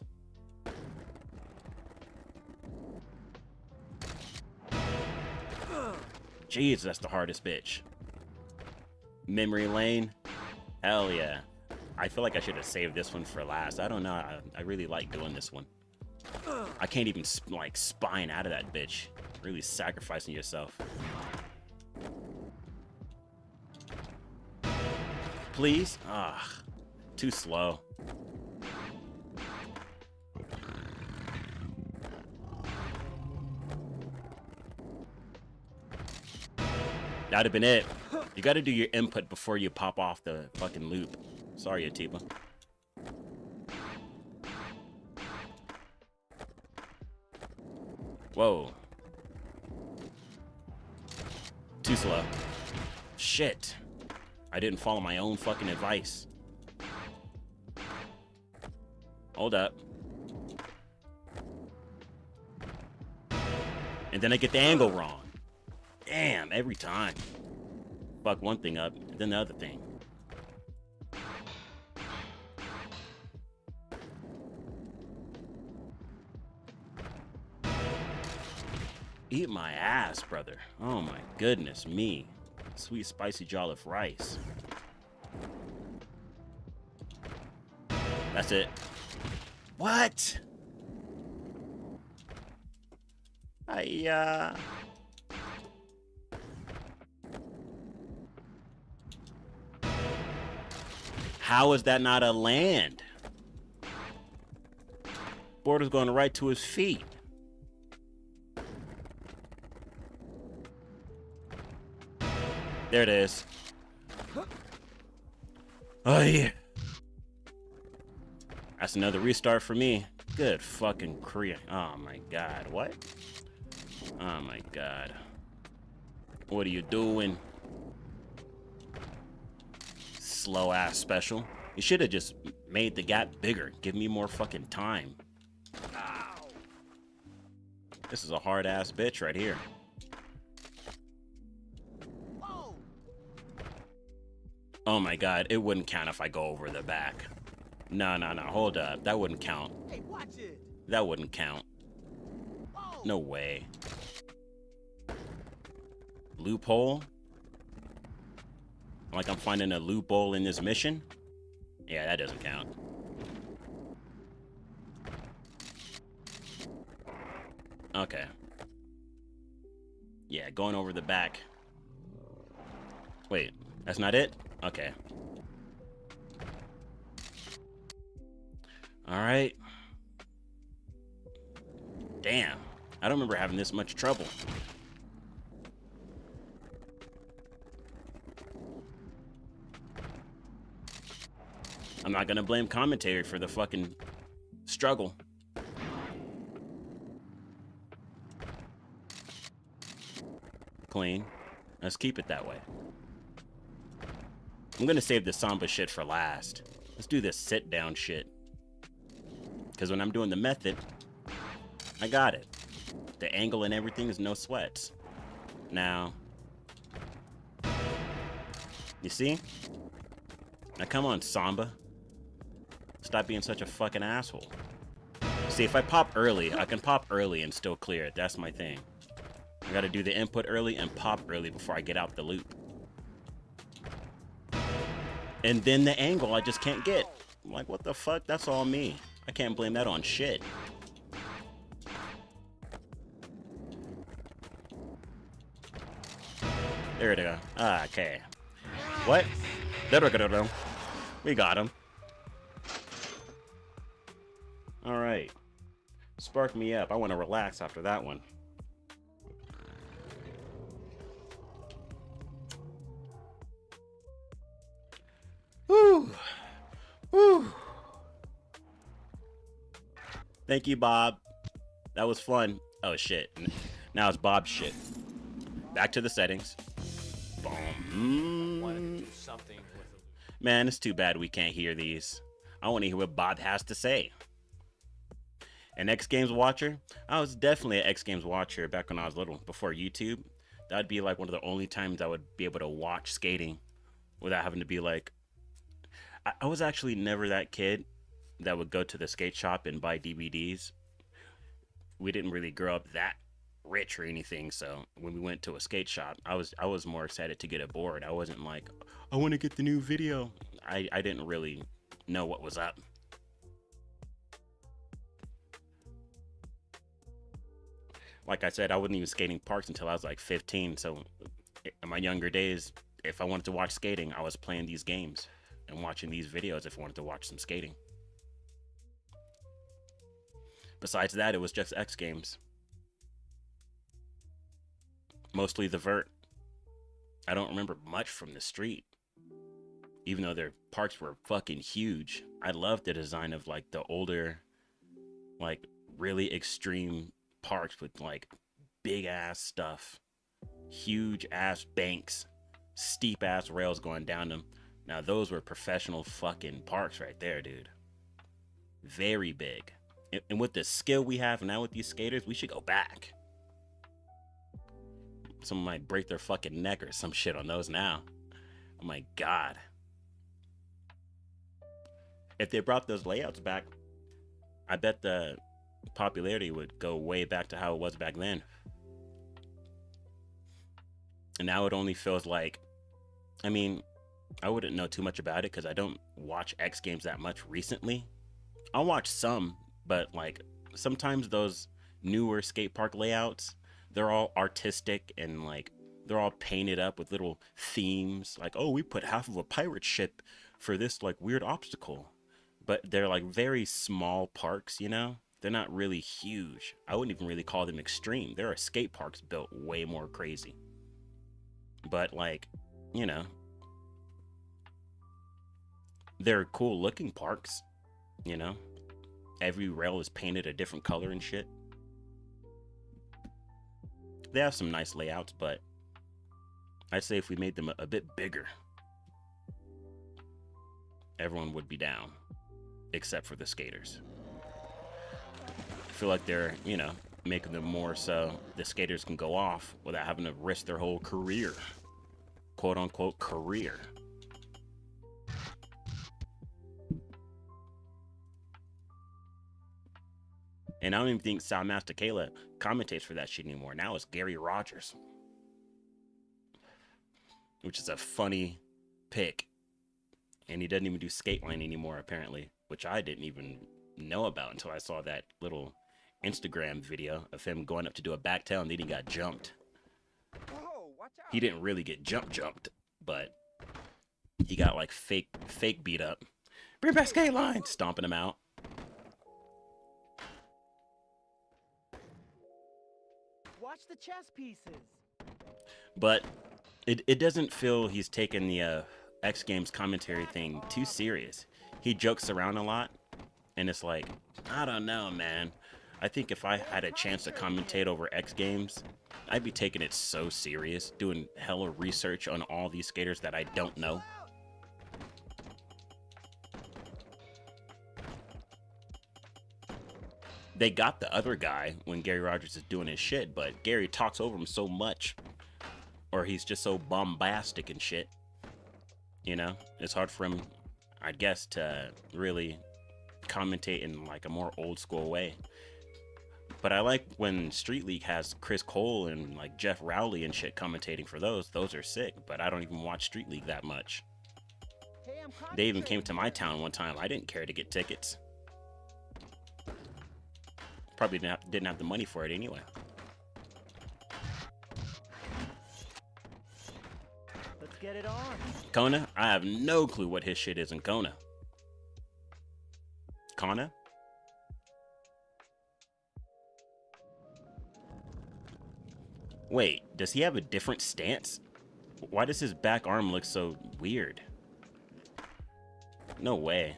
Jeez, that's the hardest bitch. Memory lane? Hell yeah. I feel like I should have saved this one for last. I don't know. I really like doing this one. I can't even like spine out of that bitch. Really sacrificing yourself. Please? Ah, too slow. That'd have been it. You gotta do your input before you pop off the fucking loop. Sorry, Atiba. Whoa. Too slow. Shit. I didn't follow my own fucking advice. Hold up. And then I get the angle wrong. Damn, every time. Fuck one thing up, then the other thing. Eat my ass, brother. Oh my goodness me. Sweet spicy jollof rice. That's it. What? How is that not a land? Border's going right to his feet. There it is. Oh yeah. That's another restart for me. Good fucking Korea. Oh my god, what? Oh my god. What are you doing? Slow ass special. You should have just made the gap bigger. Give me more fucking time. Ow. This is a hard ass bitch right here. Oh my god, it wouldn't count if I go over the back. No, hold up. That wouldn't count. Hey, watch it. That wouldn't count. No way. Loophole? Like I'm finding a loophole in this mission? Yeah, that doesn't count. Okay. Yeah, going over the back. Wait, that's not it? Okay. All right. Damn. I don't remember having this much trouble. I'm not gonna blame commentary for the fucking struggle. Clean. Let's keep it that way. I'm gonna save the Samba shit for last. Let's do this sit down shit. Because when I'm doing the method, I got it. The angle and everything is no sweats. Now, you see? Now come on, Samba. Stop being such a fucking asshole. See, if I pop early, I can pop early and still clear it. That's my thing. I gotta do the input early and pop early before I get out the loop. And then the angle I just can't get. I'm like, what the fuck? That's all me. I can't blame that on shit. There we go. Ah, okay. What? We got him. Alright. Spark me up. I want to relax after that one. Woo! Woo! Thank you, Bob. That was fun. Oh, shit. Now it's Bob's shit. Back to the settings. Boom. Wanted to do something with it. Man, it's too bad we can't hear these. I want to hear what Bob has to say. An X Games watcher? I was definitely an X Games watcher back when I was little, before YouTube. That'd be like one of the only times I would be able to watch skating without having to be like... I was actually never that kid that would go to the skate shop and buy DVDs. We didn't really grow up that rich or anything, so when we went to a skate shop, I was more excited to get a board. I wasn't like, I want to get the new video. I didn't really know what was up. Like I said, I wasn't even skating parks until I was like 15, so in my younger days, if I wanted to watch skating, I was playing these games and watching these videos if I wanted to watch some skating. Besides that, it was just X Games. Mostly the vert. I don't remember much from the street. Even though their parks were fucking huge. I loved the design of like the older, like really extreme parks with like big ass stuff. Huge ass banks. Steep ass rails going down them. Now those were professional fucking parks right there, dude. Very big. And with the skill we have now with these skaters, we should go back. Someone might break their fucking neck or some shit on those now. Oh my god. If they brought those layouts back, I bet the popularity would go way back to how it was back then. And now it only feels like, I mean, I wouldn't know too much about it because I don't watch X Games that much recently. I'll watch some, but like sometimes those newer skate park layouts, they're all artistic and like they're all painted up with little themes. Like, oh, we put half of a pirate ship for this like weird obstacle. But they're like very small parks, you know? They're not really huge. I wouldn't even really call them extreme. There are skate parks built way more crazy. But like, you know, they're cool looking parks, you know? Every rail is painted a different color and shit. They have some nice layouts, but I'd say if we made them a bit bigger, everyone would be down, except for the skaters. I feel like they're, you know, making them more so the skaters can go off without having to risk their whole career. Quote unquote career. And I don't even think Soundmaster Kayla commentates for that shit anymore. Now it's Gary Rogers. Which is a funny pick. And he doesn't even do Skateline anymore, apparently. Which I didn't even know about until I saw that little Instagram video of him going up to do a back tail and then he got jumped. He didn't really get jumped, but he got like fake beat up. Bring back Skateline! Stomping him out. Watch the chess pieces. But it doesn't feel he's taken the X Games commentary thing too serious. He jokes around a lot, and it's like, I don't know, man. I think if I had a chance to commentate over X Games, I'd be taking it so serious, doing hella research on all these skaters that I don't know. They got the other guy when Gary Rogers is doing his shit, but Gary talks over him so much, or he's just so bombastic and shit. You know, it's hard for him, I guess, to really commentate in like a more old school way. But I like when Street League has Chris Cole and like Jeff Rowley and shit commentating for those. Those are sick, but I don't even watch Street League that much. They even came to my town one time. I didn't care to get tickets. Probably didn't have the money for it anyway. Let's get it on. Kona? I have no clue what his shit is in Kona. Kona? Wait, does he have a different stance? Why does his back arm look so weird? No way.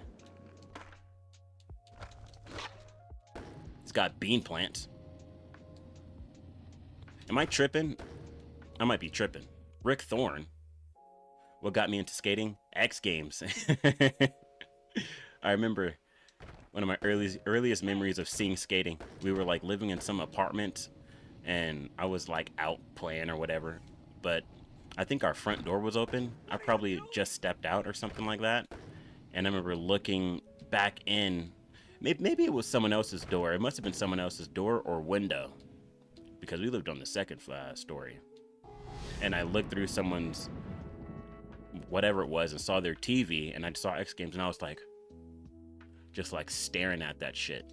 It's got bean plants. Am I tripping? I might be tripping. Rick Thorne. What got me into skating? X Games. I remember one of my earliest memories of seeing skating. We were like living in some apartment, and I was like out playing or whatever, but I think our front door was open. I probably just stepped out or something like that, and I remember looking back in. Maybe it was someone else's door. It must have been someone else's door or window, because we lived on the second story. And I looked through someone's whatever it was and saw their TV, and I saw X Games, and I was like, just like staring at that shit.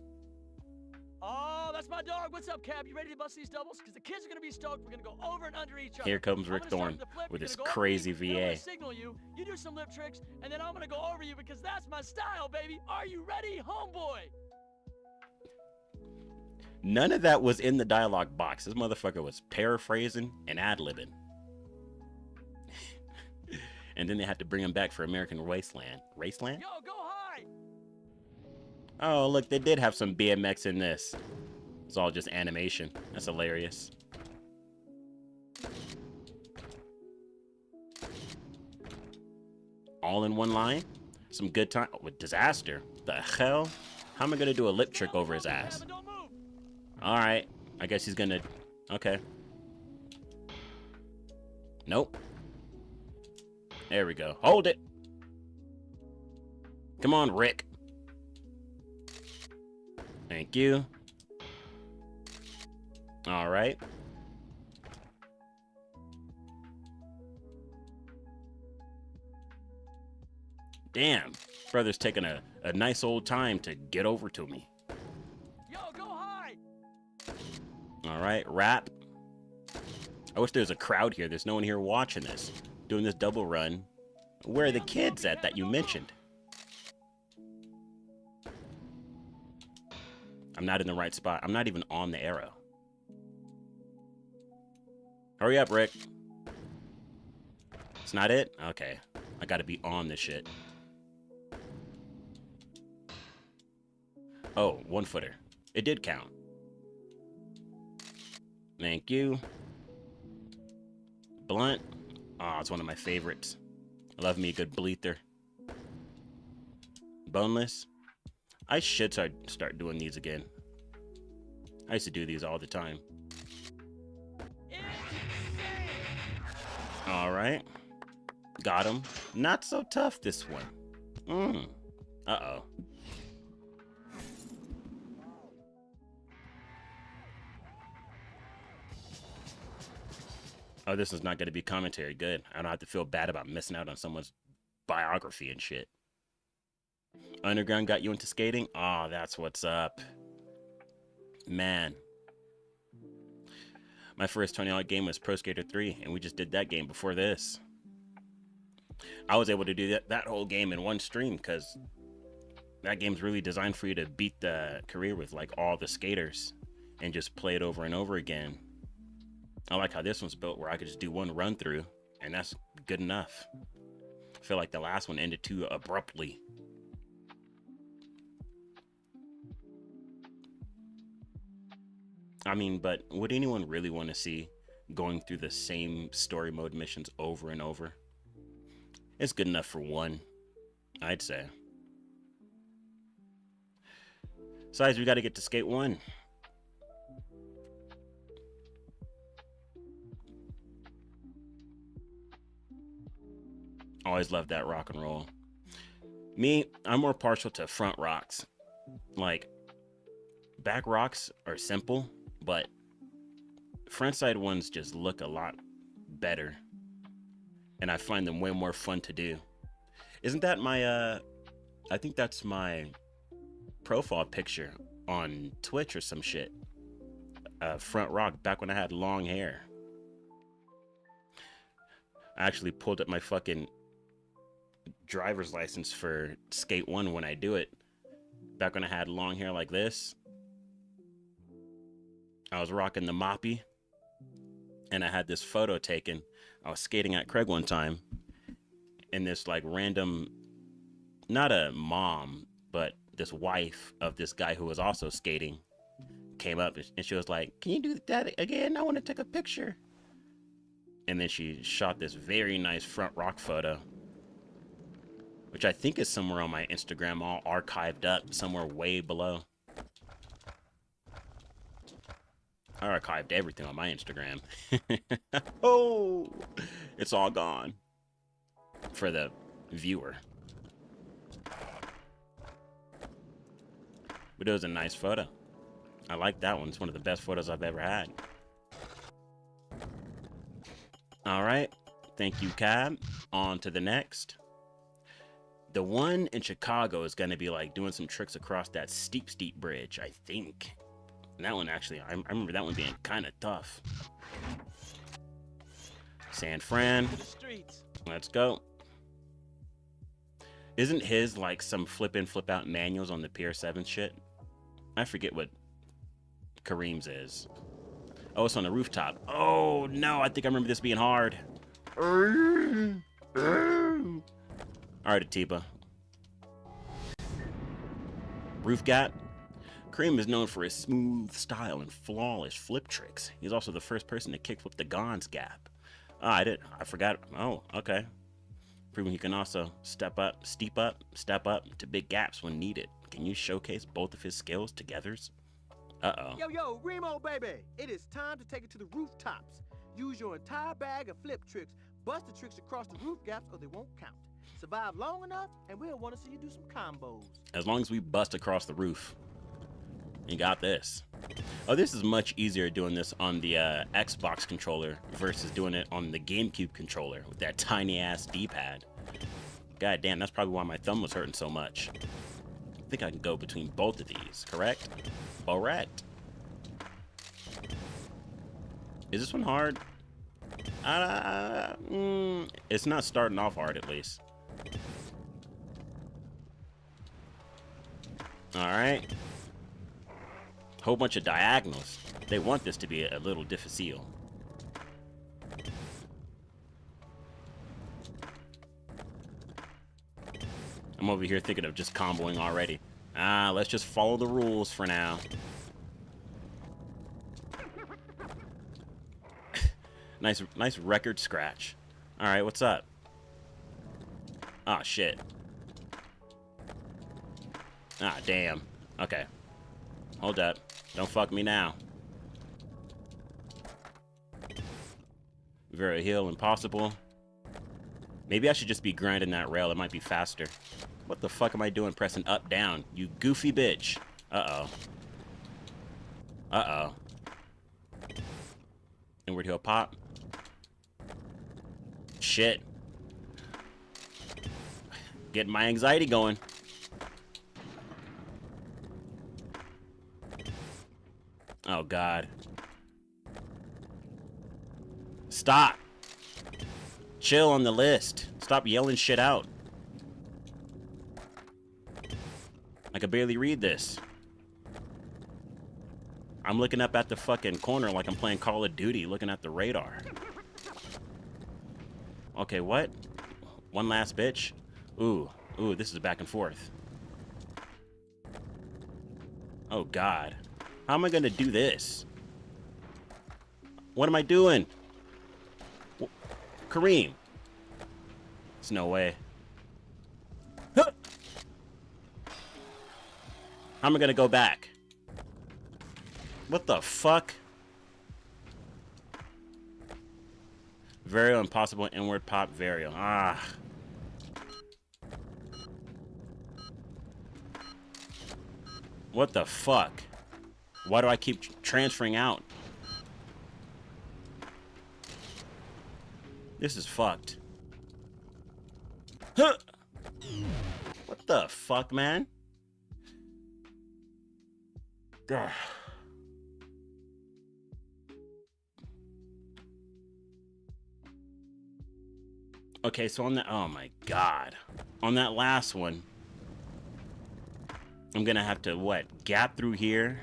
Oh, that's my dog. What's up, Cab? You ready to bust these doubles? Because the kids are going to be stoked. We're going to go over and under each other. Here comes Rick Thorne with his crazy VA. I'm going to signal you. You do some lip tricks, and then I'm going to go over you because that's my style, baby. Are you ready, homeboy? None of that was in the dialogue box. This motherfucker was paraphrasing and ad-libbing. And then they had to bring him back for American Wasteland. Raceland? Yo, go high! Oh, look, they did have some BMX in this. It's all just animation. That's hilarious. All in one line? Some good time with disaster. The hell? How am I gonna do a lip trick over his ass? Alright. I guess he's gonna... Okay. Nope. There we go. Hold it. Come on, Rick. Thank you. All right. Damn. Brother's taking a nice old time to get over to me. Yo, go high! All right, rap. I wish there was a crowd here. There's no one here watching this. Doing this double run. Where are the kids at that you mentioned? I'm not in the right spot. I'm not even on the arrow. Hurry up, Rick. It's not it? Okay. I gotta be on this shit. Oh, 1-footer. It did count. Thank you. Blunt. Oh, it's one of my favorites. I love me a good bleether. Boneless. I should start doing these again. I used to do these all the time. All right. Got him. Not so tough, this one. Uh-oh. Oh, this is not going to be commentary. Good. I don't have to feel bad about missing out on someone's biography and shit. Underground got you into skating? Oh, that's what's up. Man. My first $20 game was Pro Skater 3, and we just did that game before this. I was able to do that whole game in one stream, because that game's really designed for you to beat the career with like all the skaters and just play it over and over again. I like how this one's built where I could just do one run through and that's good enough. I feel like the last one ended too abruptly. I mean, but would anyone really want to see going through the same story mode missions over and over? It's good enough for one, I'd say. Besides, we got to get to Skate 1. Always loved that rock and roll. Me, I'm more partial to front rocks. Like, back rocks are simple, but front side ones just look a lot better. And I find them way more fun to do. Isn't that my, I think that's my profile picture on Twitch or some shit. Front rock, back when I had long hair. I actually pulled up my fucking driver's license for Skate 1 when I do it. Back when I had long hair like this. I was rocking the moppy. And I had this photo taken. I was skating at Craig one time. And this like random, not a mom, but this wife of this guy who was also skating came up and she was like, "Can you do that again? I want to take a picture." And then she shot this very nice front rock photo, which I think is somewhere on my Instagram, all archived up somewhere way below. I archived everything on my Instagram. Oh, it's all gone for the viewer. But it was a nice photo. I like that one. It's one of the best photos I've ever had. All right. Thank you, Cab. On to the next. The one in Chicago is going to be like doing some tricks across that steep bridge, I think. And that one actually, I remember that one being kind of tough. San Fran. Let's go. Isn't his like some flip in, flip out manuals on the Pier 7 shit? I forget what Kareem's is. Oh, it's on the rooftop. Oh, no, I think I remember this being hard. All right, Atiba. Roof gap. Kareem is known for his smooth style and flawless flip tricks. He's also the first person to kickflip the Gons gap. Oh, I forgot. Oh, okay. Proving he can also step up to big gaps when needed. Can you showcase both of his skills together? Uh-oh. Yo, Remo, baby. It is time to take it to the rooftops. Use your entire bag of flip tricks. Bust the tricks across the roof gaps or they won't count. Survive long enough, and we'll want to see you do some combos. As long as we bust across the roof. You got this. Oh, this is much easier doing this on the Xbox controller versus doing it on the GameCube controller with that tiny-ass D-pad. God damn, that's probably why my thumb was hurting so much. I think I can go between both of these, correct? Correct. Is this one hard? It's not starting off hard, at least. All right. Whole bunch of diagonals. They want this to be a little difficile. I'm over here thinking of just comboing already. Let's just follow the rules for now. Nice record scratch. All right, what's up? Ah, shit. Ah, damn. Okay. Hold up. Don't fuck me now. Very hill impossible. Maybe I should just be grinding that rail. It might be faster. What the fuck am I doing pressing up, down? You goofy bitch. Uh-oh. Uh-oh. Inward hill pop. Shit. Getting my anxiety going. Oh, God. Stop. Chill on the list. Stop yelling shit out. I can barely read this. I'm looking up at the fucking corner like I'm playing Call of Duty, looking at the radar. Okay, what? One last bitch? Ooh, this is back and forth. Oh, God. How am I gonna do this? What am I doing? Kareem. There's no way. How am I gonna go back? What the fuck? Varial impossible inward pop varial. Ah. What the fuck? Why do I keep transferring out? This is fucked. Huh. What the fuck, man? Ugh. Okay, so on that, oh my God. On that last one, I'm gonna have to, what, gap through here?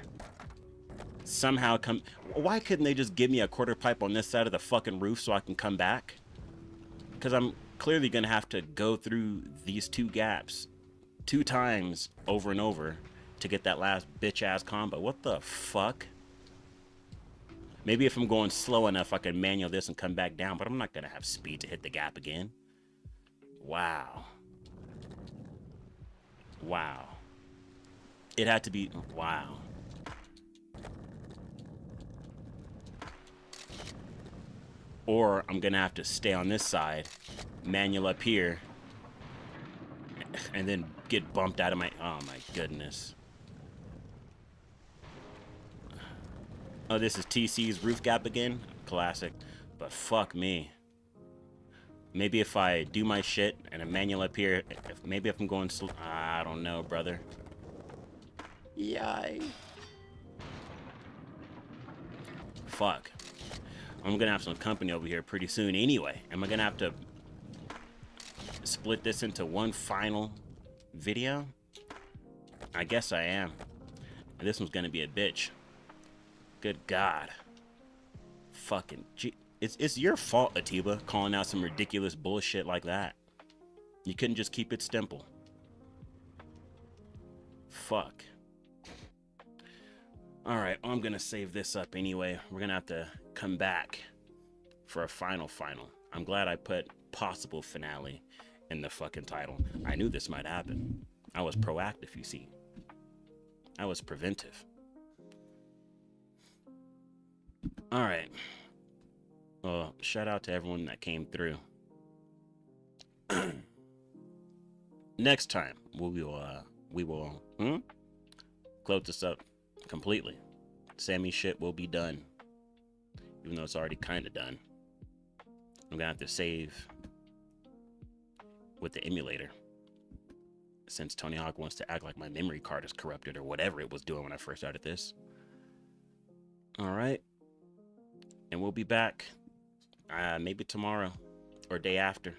Somehow come, why couldn't they just give me a quarter pipe on this side of the fucking roof so I can come back? Because I'm clearly gonna have to go through these two gaps 2 times over and over to get that last bitch ass combo. What the fuck? Maybe if I'm going slow enough, I can manual this and come back down, but I'm not gonna have speed to hit the gap again. Wow. Wow. It had to be, wow. Or I'm gonna have to stay on this side, manual up here, and then get bumped out of my, oh my goodness. Oh, this is TC's roof gap again? Classic. But fuck me. Maybe if I do my shit and a manual up here, maybe if I'm going slow, I don't know, brother. Yay. Fuck. I'm gonna have some company over here pretty soon anyway. Am I gonna have to split this into one final video? I guess I am. And this one's gonna be a bitch. Good God. Fucking gee. It's your fault, Atiba, calling out some ridiculous bullshit like that. You couldn't just keep it simple. Fuck. Alright, I'm gonna save this up anyway. We're gonna have to come back for a final. I'm glad I put possible finale in the fucking title. I knew this might happen. I was proactive, you see. I was preventive. Alright. Well, shout out to everyone that came through. Next time, we will close this up completely. Sammy shit will be done. Even though it's already kind of done. I'm gonna have to save with the emulator. Since t.h.u.g wants to act like my memory card is corrupted or whatever it was doing when I first started this. Alright. And we'll be back maybe tomorrow or day after.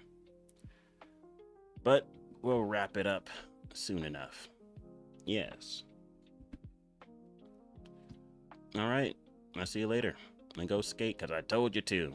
But we'll wrap it up soon enough. Yes. Alright. I'll see you later. And go skate because I told you to.